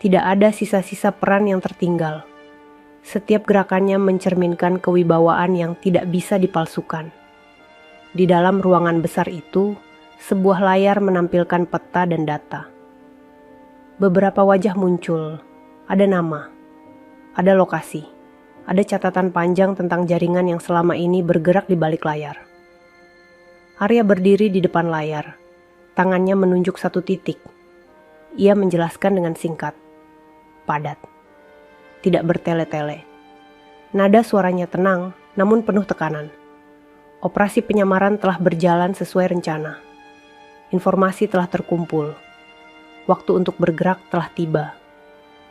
Tidak ada sisa-sisa peran yang tertinggal. Setiap gerakannya mencerminkan kewibawaan yang tidak bisa dipalsukan. Di dalam ruangan besar itu, sebuah layar menampilkan peta dan data. Beberapa wajah muncul, ada nama, ada lokasi, ada catatan panjang tentang jaringan yang selama ini bergerak di balik layar. Arya berdiri di depan layar, tangannya menunjuk satu titik. Ia menjelaskan dengan singkat, padat, tidak bertele-tele. Nada suaranya tenang, namun penuh tekanan. Operasi penyamaran telah berjalan sesuai rencana. Informasi telah terkumpul. Waktu untuk bergerak telah tiba.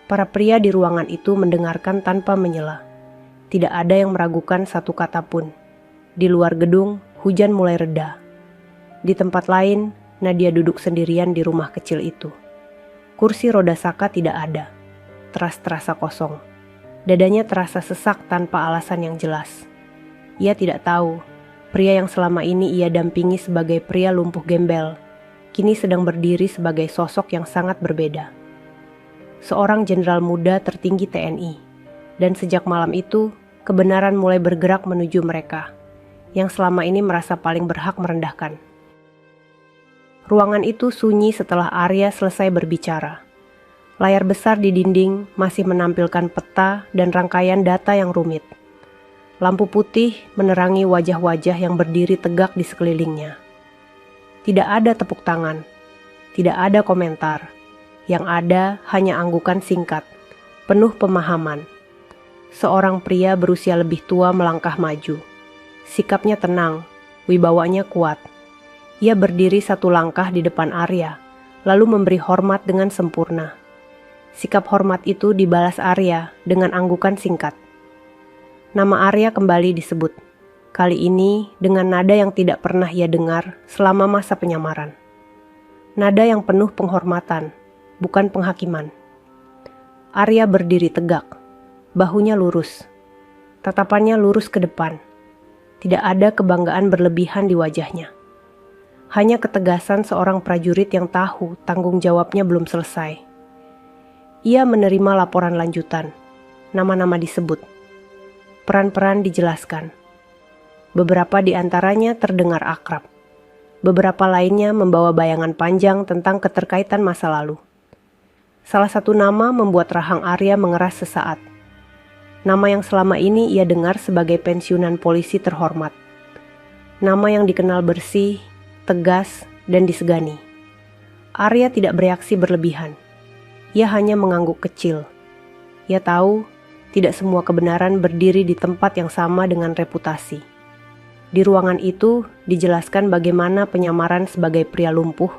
Para pria di ruangan itu mendengarkan tanpa menyela. Tidak ada yang meragukan satu kata pun. Di luar gedung, hujan mulai reda. Di tempat lain, Nadia duduk sendirian di rumah kecil itu. Kursi roda Saka tidak ada. Teras terasa kosong. Dadanya terasa sesak tanpa alasan yang jelas. Ia tidak tahu, pria yang selama ini ia dampingi sebagai pria lumpuh gembel, kini sedang berdiri sebagai sosok yang sangat berbeda. Seorang jenderal muda tertinggi TNI. Dan sejak malam itu, kebenaran mulai bergerak menuju mereka, yang selama ini merasa paling berhak merendahkan. Ruangan itu sunyi setelah Arya selesai berbicara. Layar besar di dinding masih menampilkan peta dan rangkaian data yang rumit. Lampu putih menerangi wajah-wajah yang berdiri tegak di sekelilingnya. Tidak ada tepuk tangan, tidak ada komentar. Yang ada hanya anggukan singkat, penuh pemahaman. Seorang pria berusia lebih tua melangkah maju. Sikapnya tenang, wibawanya kuat. Ia berdiri satu langkah di depan Arya, lalu memberi hormat dengan sempurna. Sikap hormat itu dibalas Arya dengan anggukan singkat. Nama Arya kembali disebut. Kali ini dengan nada yang tidak pernah ia dengar selama masa penyamaran. Nada yang penuh penghormatan, bukan penghakiman. Arya berdiri tegak, bahunya lurus. Tatapannya lurus ke depan. Tidak ada kebanggaan berlebihan di wajahnya. Hanya ketegasan seorang prajurit yang tahu tanggung jawabnya belum selesai. Ia menerima laporan lanjutan. Nama-nama disebut. Peran-peran dijelaskan. Beberapa di antaranya terdengar akrab. Beberapa lainnya membawa bayangan panjang tentang keterkaitan masa lalu. Salah satu nama membuat rahang Arya mengeras sesaat. Nama yang selama ini ia dengar sebagai pensiunan polisi terhormat. Nama yang dikenal bersih, tegas, dan disegani. Arya tidak bereaksi berlebihan. Ia hanya mengangguk kecil. Ia tahu tidak semua kebenaran berdiri di tempat yang sama dengan reputasi. Di ruangan itu dijelaskan bagaimana penyamaran sebagai pria lumpuh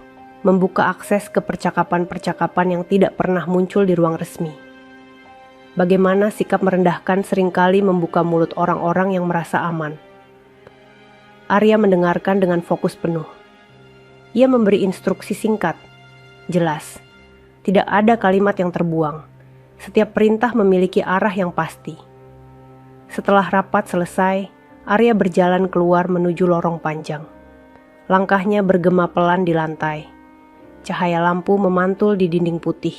membuka akses ke percakapan-percakapan yang tidak pernah muncul di ruang resmi. Bagaimana sikap merendahkan seringkali membuka mulut orang-orang yang merasa aman. Arya mendengarkan dengan fokus penuh. Ia memberi instruksi singkat, jelas. Tidak ada kalimat yang terbuang. Setiap perintah memiliki arah yang pasti. Setelah rapat selesai, Arya berjalan keluar menuju lorong panjang. Langkahnya bergema pelan di lantai. Cahaya lampu memantul di dinding putih.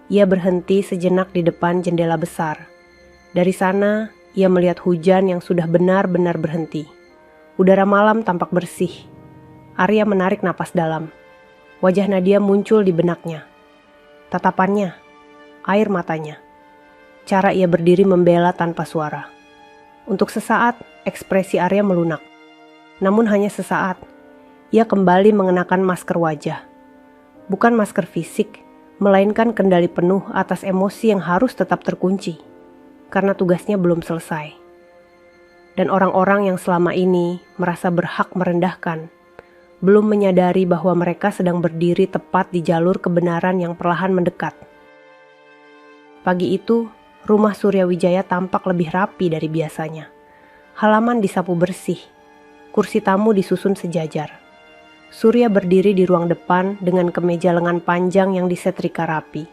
Ia berhenti sejenak di depan jendela besar. Dari sana, ia melihat hujan yang sudah benar-benar berhenti. Udara malam tampak bersih. Arya menarik napas dalam. Wajah Nadia muncul di benaknya. Tatapannya, air matanya. Cara ia berdiri membela tanpa suara. Untuk sesaat, ekspresi Arya melunak. Namun hanya sesaat. Ia kembali mengenakan masker wajah. Bukan masker fisik, melainkan kendali penuh atas emosi yang harus tetap terkunci. Karena tugasnya belum selesai. Dan orang-orang yang selama ini merasa berhak merendahkan, belum menyadari bahwa mereka sedang berdiri tepat di jalur kebenaran yang perlahan mendekat. Pagi itu, rumah Surya Wijaya tampak lebih rapi dari biasanya. Halaman disapu bersih, kursi tamu disusun sejajar. Surya berdiri di ruang depan dengan kemeja lengan panjang yang disetrika rapi.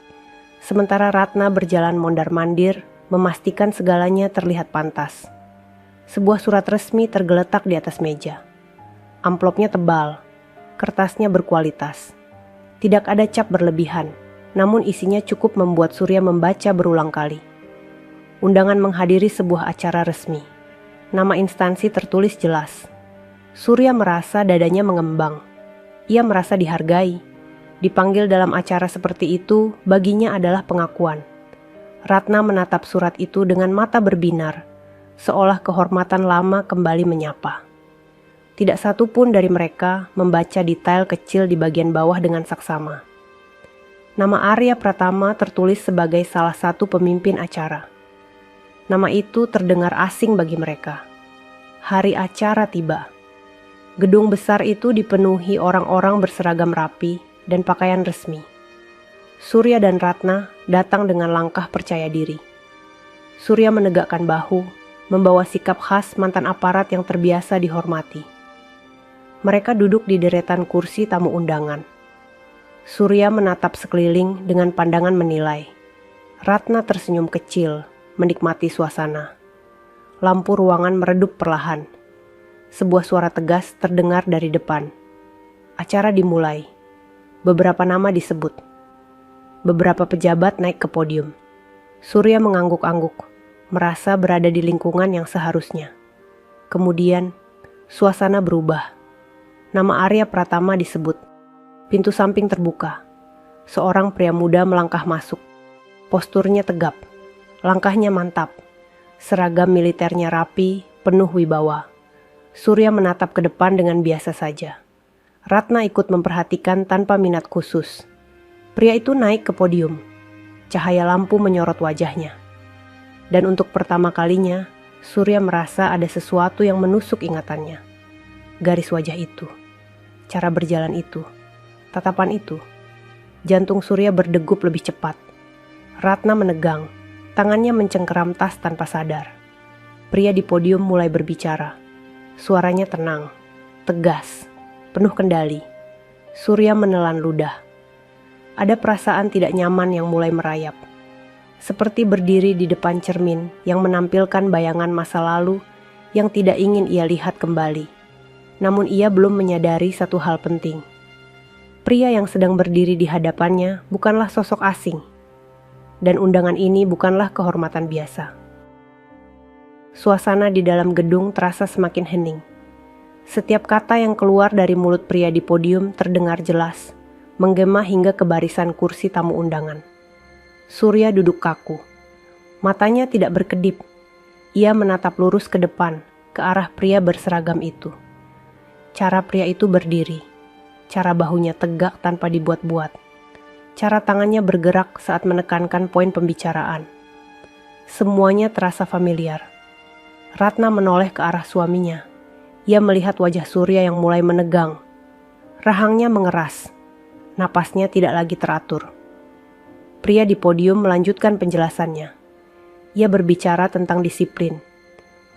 Sementara Ratna berjalan mondar-mandir, memastikan segalanya terlihat pantas. Sebuah surat resmi tergeletak di atas meja. Amplopnya tebal, kertasnya berkualitas. Tidak ada cap berlebihan, namun isinya cukup membuat Surya membaca berulang kali. Undangan menghadiri sebuah acara resmi. Nama instansi tertulis jelas. Surya merasa dadanya mengembang. Ia merasa dihargai. Dipanggil dalam acara seperti itu baginya adalah pengakuan. Ratna menatap surat itu dengan mata berbinar, seolah kehormatan lama kembali menyapa. Tidak satu pun dari mereka membaca detail kecil di bagian bawah dengan saksama. Nama Arya Pratama tertulis sebagai salah satu pemimpin acara. Nama itu terdengar asing bagi mereka. Hari acara tiba. Gedung besar itu dipenuhi orang-orang berseragam rapi dan pakaian resmi. Surya dan Ratna datang dengan langkah percaya diri. Surya menegakkan bahu, membawa sikap khas mantan aparat yang terbiasa dihormati. Mereka duduk di deretan kursi tamu undangan. Surya menatap sekeliling dengan pandangan menilai. Ratna tersenyum kecil, menikmati suasana. Lampu ruangan meredup perlahan. Sebuah suara tegas terdengar dari depan. Acara dimulai. Beberapa nama disebut. Beberapa pejabat naik ke podium. Surya mengangguk-angguk, merasa berada di lingkungan yang seharusnya. Kemudian, suasana berubah. Nama Arya Pratama disebut. Pintu samping terbuka. Seorang pria muda melangkah masuk. Posturnya tegap, langkahnya mantap. Seragam militernya rapi, penuh wibawa. Surya menatap ke depan dengan biasa saja. Ratna ikut memperhatikan tanpa minat khusus. Pria itu naik ke podium. Cahaya lampu menyorot wajahnya. Dan untuk pertama kalinya, Surya merasa ada sesuatu yang menusuk ingatannya. Garis wajah itu, cara berjalan itu, tatapan itu. Jantung Surya berdegup lebih cepat. Ratna menegang, tangannya mencengkeram tas tanpa sadar. Pria di podium mulai berbicara. Suaranya tenang, tegas, penuh kendali. Surya menelan ludah. Ada perasaan tidak nyaman yang mulai merayap. Seperti berdiri di depan cermin yang menampilkan bayangan masa lalu yang tidak ingin ia lihat kembali. Namun ia belum menyadari satu hal penting. Pria yang sedang berdiri di hadapannya bukanlah sosok asing. Dan undangan ini bukanlah kehormatan biasa. Suasana di dalam gedung terasa semakin hening. Setiap kata yang keluar dari mulut pria di podium terdengar jelas, menggema hingga ke barisan kursi tamu undangan. Surya duduk kaku. Matanya tidak berkedip. Ia menatap lurus ke depan, ke arah pria berseragam itu. Cara pria itu berdiri. Cara bahunya tegak tanpa dibuat-buat. Cara tangannya bergerak saat menekankan poin pembicaraan. Semuanya terasa familiar. Ratna menoleh ke arah suaminya. Ia melihat wajah Surya yang mulai menegang. Rahangnya mengeras. Napasnya tidak lagi teratur. Pria di podium melanjutkan penjelasannya. Ia berbicara tentang disiplin,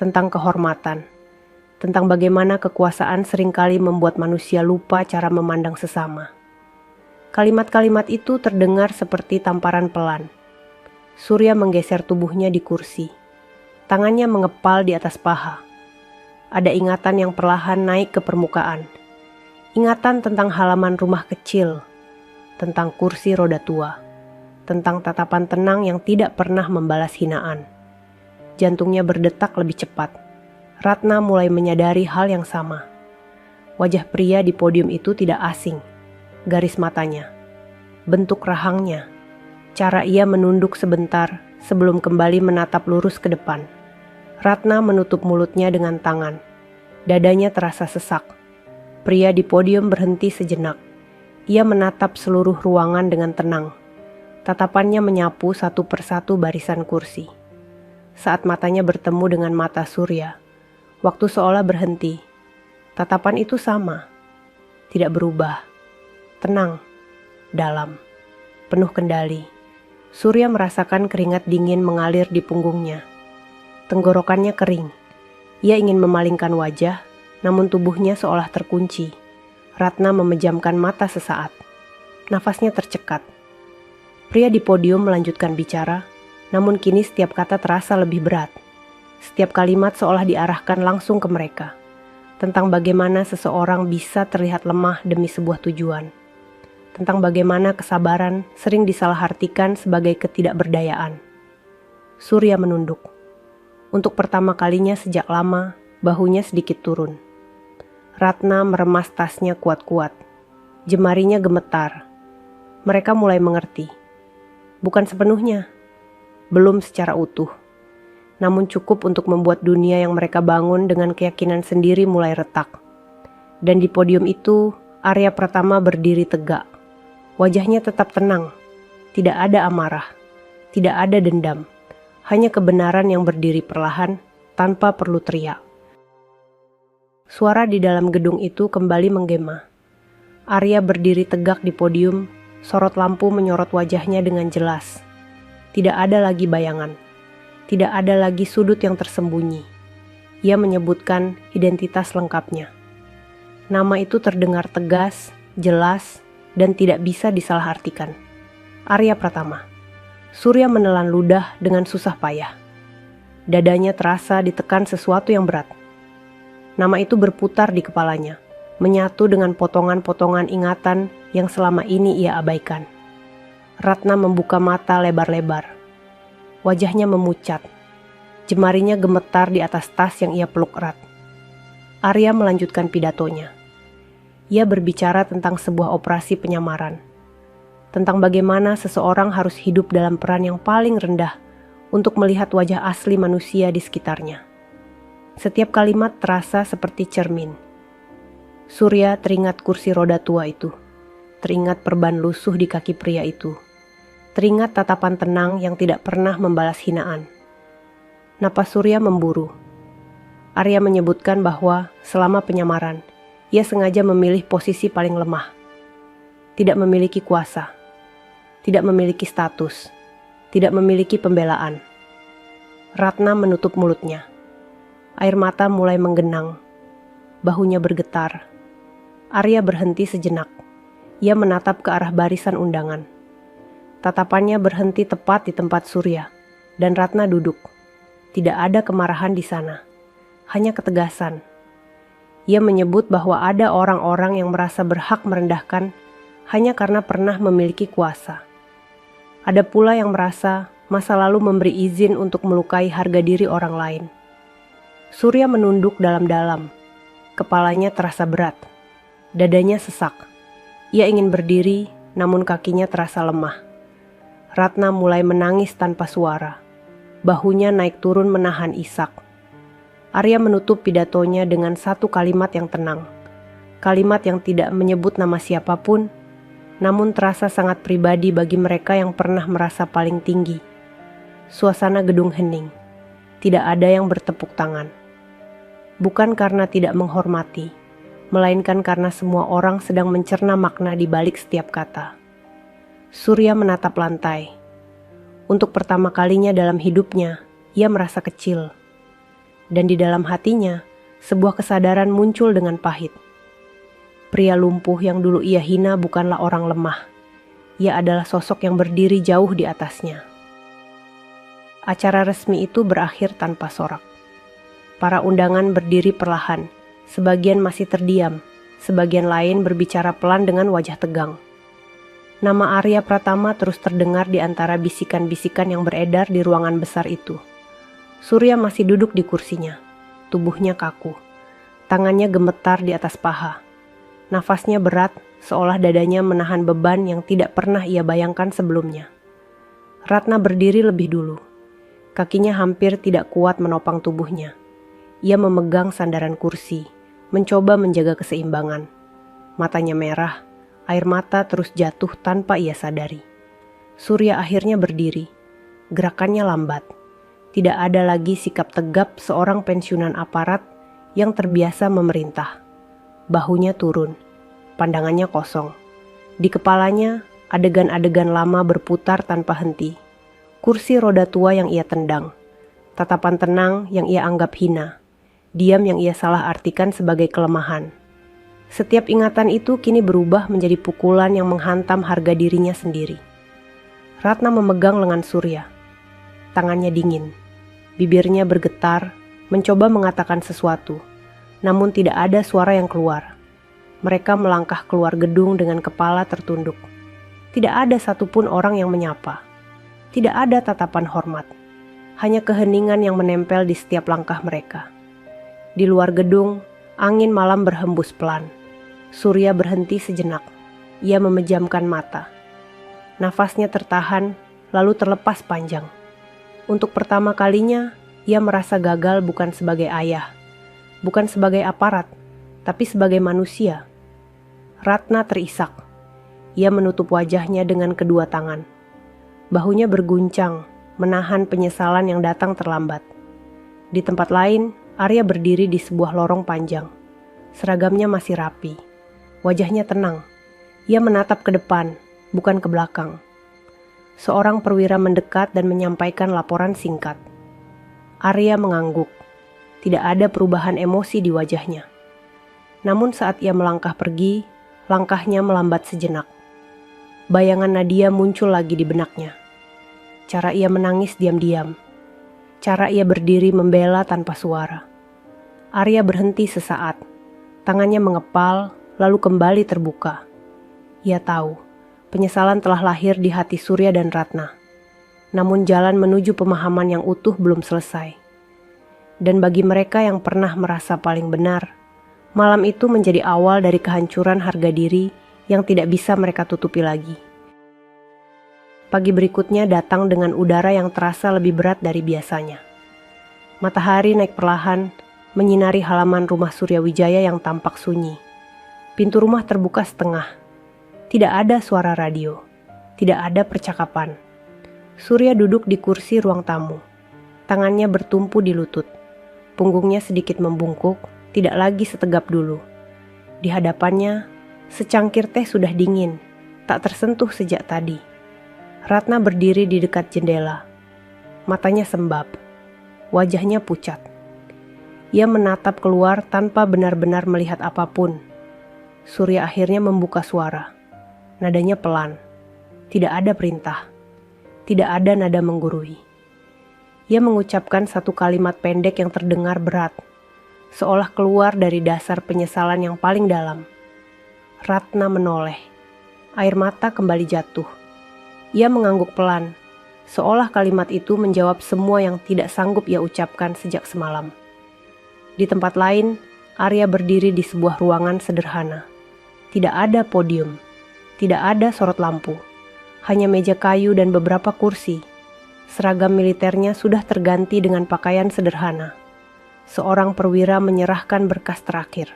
tentang kehormatan, tentang bagaimana kekuasaan seringkali membuat manusia lupa cara memandang sesama. Kalimat-kalimat itu terdengar seperti tamparan pelan. Surya menggeser tubuhnya di kursi. Tangannya mengepal di atas paha. Ada ingatan yang perlahan naik ke permukaan. Ingatan tentang halaman rumah kecil, tentang kursi roda tua, tentang tatapan tenang yang tidak pernah membalas hinaan. Jantungnya berdetak lebih cepat. Ratna mulai menyadari hal yang sama. Wajah pria di podium itu tidak asing. Garis matanya, bentuk rahangnya, cara ia menunduk sebentar sebelum kembali menatap lurus ke depan. Ratna menutup mulutnya dengan tangan. Dadanya terasa sesak. Pria di podium berhenti sejenak. Ia menatap seluruh ruangan dengan tenang. Tatapannya menyapu satu persatu barisan kursi. Saat matanya bertemu dengan mata Surya, waktu seolah berhenti. Tatapan itu sama, tidak berubah. Tenang, dalam, penuh kendali. Surya merasakan keringat dingin mengalir di punggungnya. Tenggorokannya kering. Ia ingin memalingkan wajah, namun tubuhnya seolah terkunci. Ratna memejamkan mata sesaat. Nafasnya tercekat. Pria di podium melanjutkan bicara, namun kini setiap kata terasa lebih berat. Setiap kalimat seolah diarahkan langsung ke mereka. Tentang bagaimana seseorang bisa terlihat lemah demi sebuah tujuan. Tentang bagaimana kesabaran sering disalahartikan sebagai ketidakberdayaan. Surya menunduk. Untuk pertama kalinya sejak lama, bahunya sedikit turun. Ratna meremas tasnya kuat-kuat. Jemarinya gemetar. Mereka mulai mengerti. Bukan sepenuhnya. Belum secara utuh. Namun cukup untuk membuat dunia yang mereka bangun dengan keyakinan sendiri mulai retak. Dan di podium itu, Arya Pratama berdiri tegak. Wajahnya tetap tenang. Tidak ada amarah. Tidak ada dendam. Hanya kebenaran yang berdiri perlahan tanpa perlu teriak. Suara di dalam gedung itu kembali menggema. Arya berdiri tegak di podium, sorot lampu menyorot wajahnya dengan jelas. Tidak ada lagi bayangan. Tidak ada lagi sudut yang tersembunyi. Ia menyebutkan identitas lengkapnya. Nama itu terdengar tegas, jelas, dan tidak bisa disalahartikan. Arya Pratama. Surya menelan ludah dengan susah payah. Dadanya terasa ditekan sesuatu yang berat. Nama itu berputar di kepalanya, menyatu dengan potongan-potongan ingatan yang selama ini ia abaikan. Ratna membuka mata lebar-lebar. Wajahnya memucat. Jemarinya gemetar di atas tas yang ia peluk erat. Arya melanjutkan pidatonya. Ia berbicara tentang sebuah operasi penyamaran. Tentang bagaimana seseorang harus hidup dalam peran yang paling rendah untuk melihat wajah asli manusia di sekitarnya. Setiap kalimat terasa seperti cermin. Surya teringat kursi roda tua itu. Teringat perban lusuh di kaki pria itu. Teringat tatapan tenang yang tidak pernah membalas hinaan. Napas Surya memburu. Arya menyebutkan bahwa selama penyamaran, ia sengaja memilih posisi paling lemah. Tidak memiliki kuasa. Tidak memiliki status. Tidak memiliki pembelaan. Ratna menutup mulutnya. Air mata mulai menggenang. Bahunya bergetar. Arya berhenti sejenak. Ia menatap ke arah barisan undangan. Tatapannya berhenti tepat di tempat Surya, dan Ratna duduk. Tidak ada kemarahan di sana. Hanya ketegasan. Ia menyebut bahwa ada orang-orang yang merasa berhak merendahkan hanya karena pernah memiliki kuasa. Ada pula yang merasa masa lalu memberi izin untuk melukai harga diri orang lain. Surya menunduk dalam-dalam. Kepalanya terasa berat. Dadanya sesak. Ia ingin berdiri, namun kakinya terasa lemah. Ratna mulai menangis tanpa suara. Bahunya naik turun menahan isak. Arya menutup pidatonya dengan satu kalimat yang tenang. Kalimat yang tidak menyebut nama siapapun, namun terasa sangat pribadi bagi mereka yang pernah merasa paling tinggi. Suasana gedung hening. Tidak ada yang bertepuk tangan. Bukan karena tidak menghormati, melainkan karena semua orang sedang mencerna makna di balik setiap kata. Surya menatap lantai. Untuk pertama kalinya dalam hidupnya, ia merasa kecil. Dan di dalam hatinya, sebuah kesadaran muncul dengan pahit. Pria lumpuh yang dulu ia hina bukanlah orang lemah. Ia adalah sosok yang berdiri jauh di atasnya. Acara resmi itu berakhir tanpa sorak. Para undangan berdiri perlahan, sebagian masih terdiam, sebagian lain berbicara pelan dengan wajah tegang. Nama Arya Pratama terus terdengar di antara bisikan-bisikan yang beredar di ruangan besar itu. Surya masih duduk di kursinya, tubuhnya kaku, tangannya gemetar di atas paha. Nafasnya berat, seolah dadanya menahan beban yang tidak pernah ia bayangkan sebelumnya. Ratna berdiri lebih dulu. Kakinya hampir tidak kuat menopang tubuhnya. Ia memegang sandaran kursi, mencoba menjaga keseimbangan. Matanya merah, air mata terus jatuh tanpa ia sadari. Surya akhirnya berdiri. Gerakannya lambat. Tidak ada lagi sikap tegap seorang pensiunan aparat yang terbiasa memerintah. Bahunya turun, pandangannya kosong. Di kepalanya, adegan-adegan lama berputar tanpa henti. Kursi roda tua yang ia tendang, tatapan tenang yang ia anggap hina, diam yang ia salah artikan sebagai kelemahan. Setiap ingatan itu kini berubah menjadi pukulan yang menghantam harga dirinya sendiri. Ratna memegang lengan Surya. Tangannya dingin. Bibirnya bergetar, mencoba mengatakan sesuatu, namun tidak ada suara yang keluar. Mereka melangkah keluar gedung dengan kepala tertunduk. Tidak ada satupun orang yang menyapa. Tidak ada tatapan hormat. Hanya keheningan yang menempel di setiap langkah mereka. Di luar gedung, angin malam berhembus pelan. Surya berhenti sejenak. Ia memejamkan mata. Nafasnya tertahan, lalu terlepas panjang. Untuk pertama kalinya, ia merasa gagal bukan sebagai ayah, bukan sebagai aparat, tapi sebagai manusia. Ratna terisak. Ia menutup wajahnya dengan kedua tangan. Bahunya berguncang, menahan penyesalan yang datang terlambat. Di tempat lain, Arya berdiri di sebuah lorong panjang. Seragamnya masih rapi. Wajahnya tenang. Ia menatap ke depan, bukan ke belakang. Seorang perwira mendekat dan menyampaikan laporan singkat. Arya mengangguk. Tidak ada perubahan emosi di wajahnya. Namun saat ia melangkah pergi, langkahnya melambat sejenak. Bayangan Nadia muncul lagi di benaknya. Cara ia menangis diam-diam. Cara ia berdiri membela tanpa suara. Arya berhenti sesaat. Tangannya mengepal, lalu kembali terbuka. Ia tahu, penyesalan telah lahir di hati Surya dan Ratna. Namun jalan menuju pemahaman yang utuh belum selesai. Dan bagi mereka yang pernah merasa paling benar, malam itu menjadi awal dari kehancuran harga diri yang tidak bisa mereka tutupi lagi. Pagi berikutnya datang dengan udara yang terasa lebih berat dari biasanya. Matahari naik perlahan, menyinari halaman rumah Surya Wijaya yang tampak sunyi. Pintu rumah terbuka setengah. Tidak ada suara radio. Tidak ada percakapan. Surya duduk di kursi ruang tamu. Tangannya bertumpu di lutut. Punggungnya sedikit membungkuk, tidak lagi setegap dulu. Di hadapannya, secangkir teh sudah dingin, tak tersentuh sejak tadi. Ratna berdiri di dekat jendela. Matanya sembab. Wajahnya pucat. Ia menatap keluar tanpa benar-benar melihat apapun. Surya akhirnya membuka suara. Nadanya pelan. Tidak ada perintah. Tidak ada nada menggurui. Ia mengucapkan satu kalimat pendek yang terdengar berat, seolah keluar dari dasar penyesalan yang paling dalam. Ratna menoleh. Air mata kembali jatuh. Ia mengangguk pelan, seolah kalimat itu menjawab semua yang tidak sanggup ia ucapkan sejak semalam. Di tempat lain, Arya berdiri di sebuah ruangan sederhana. Tidak ada podium, tidak ada sorot lampu, hanya meja kayu dan beberapa kursi. Seragam militernya sudah terganti dengan pakaian sederhana. Seorang perwira menyerahkan berkas terakhir.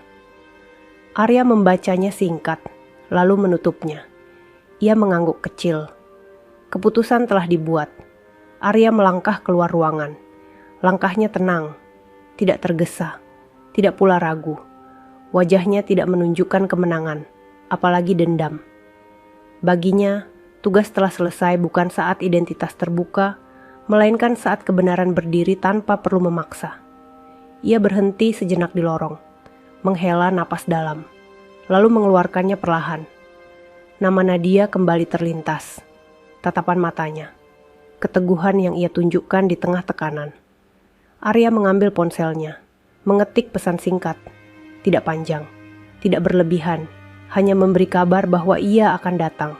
Arya membacanya singkat, lalu menutupnya. Ia mengangguk kecil. Keputusan telah dibuat. Arya melangkah keluar ruangan. Langkahnya tenang. Tidak tergesa, tidak pula ragu. Wajahnya tidak menunjukkan kemenangan, apalagi dendam. Baginya, tugas telah selesai bukan saat identitas terbuka, melainkan saat kebenaran berdiri tanpa perlu memaksa. Ia berhenti sejenak di lorong, menghela napas dalam, lalu mengeluarkannya perlahan. Nama Nadia kembali terlintas. Tatapan matanya, keteguhan yang ia tunjukkan di tengah tekanan. Arya mengambil ponselnya, mengetik pesan singkat, tidak panjang, tidak berlebihan, hanya memberi kabar bahwa ia akan datang.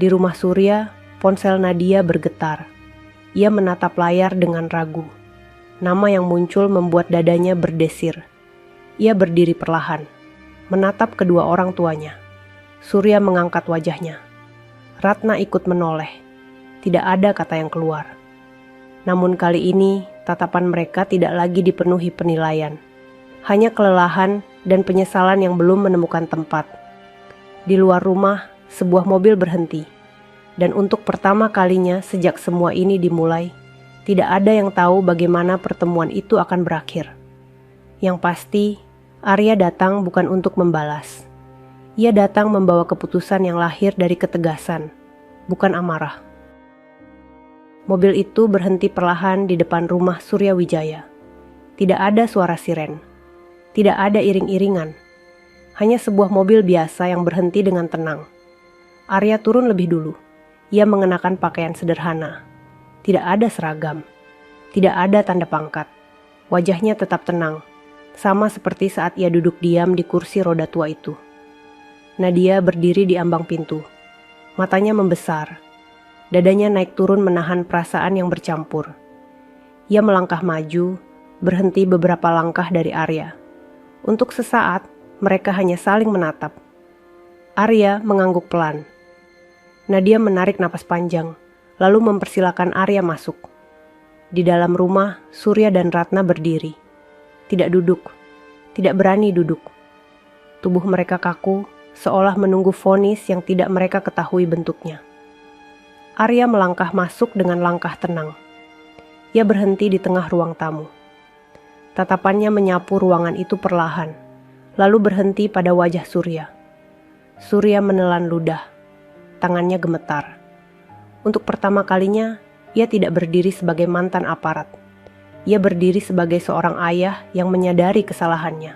Di rumah Surya, ponsel Nadia bergetar. Ia menatap layar dengan ragu. Nama yang muncul membuat dadanya berdesir. Ia berdiri perlahan, menatap kedua orang tuanya. Surya mengangkat wajahnya. Ratna ikut menoleh. Tidak ada kata yang keluar. Namun kali ini, tatapan mereka tidak lagi dipenuhi penilaian. Hanya kelelahan dan penyesalan yang belum menemukan tempat. Di luar rumah, sebuah mobil berhenti. Dan untuk pertama kalinya sejak semua ini dimulai, tidak ada yang tahu bagaimana pertemuan itu akan berakhir. Yang pasti, Arya datang bukan untuk membalas. Ia datang membawa keputusan yang lahir dari ketegasan, bukan amarah. Mobil itu berhenti perlahan di depan rumah Surya Wijaya. Tidak ada suara siren. Tidak ada iring-iringan. Hanya sebuah mobil biasa yang berhenti dengan tenang. Arya turun lebih dulu. Ia mengenakan pakaian sederhana. Tidak ada seragam. Tidak ada tanda pangkat. Wajahnya tetap tenang. Sama seperti saat ia duduk diam di kursi roda tua itu. Nadia berdiri di ambang pintu. Matanya membesar. Dadanya naik turun menahan perasaan yang bercampur. Ia melangkah maju, berhenti beberapa langkah dari Arya. Untuk sesaat, mereka hanya saling menatap. Arya mengangguk pelan. Nadia menarik napas panjang, lalu mempersilakan Arya masuk. Di dalam rumah, Surya dan Ratna berdiri. Tidak duduk, tidak berani duduk. Tubuh mereka kaku, seolah menunggu vonis yang tidak mereka ketahui bentuknya. Arya melangkah masuk dengan langkah tenang. Ia berhenti di tengah ruang tamu. Tatapannya menyapu ruangan itu perlahan, lalu berhenti pada wajah Surya. Surya menelan ludah. Tangannya gemetar. Untuk pertama kalinya, ia tidak berdiri sebagai mantan aparat. Ia berdiri sebagai seorang ayah yang menyadari kesalahannya.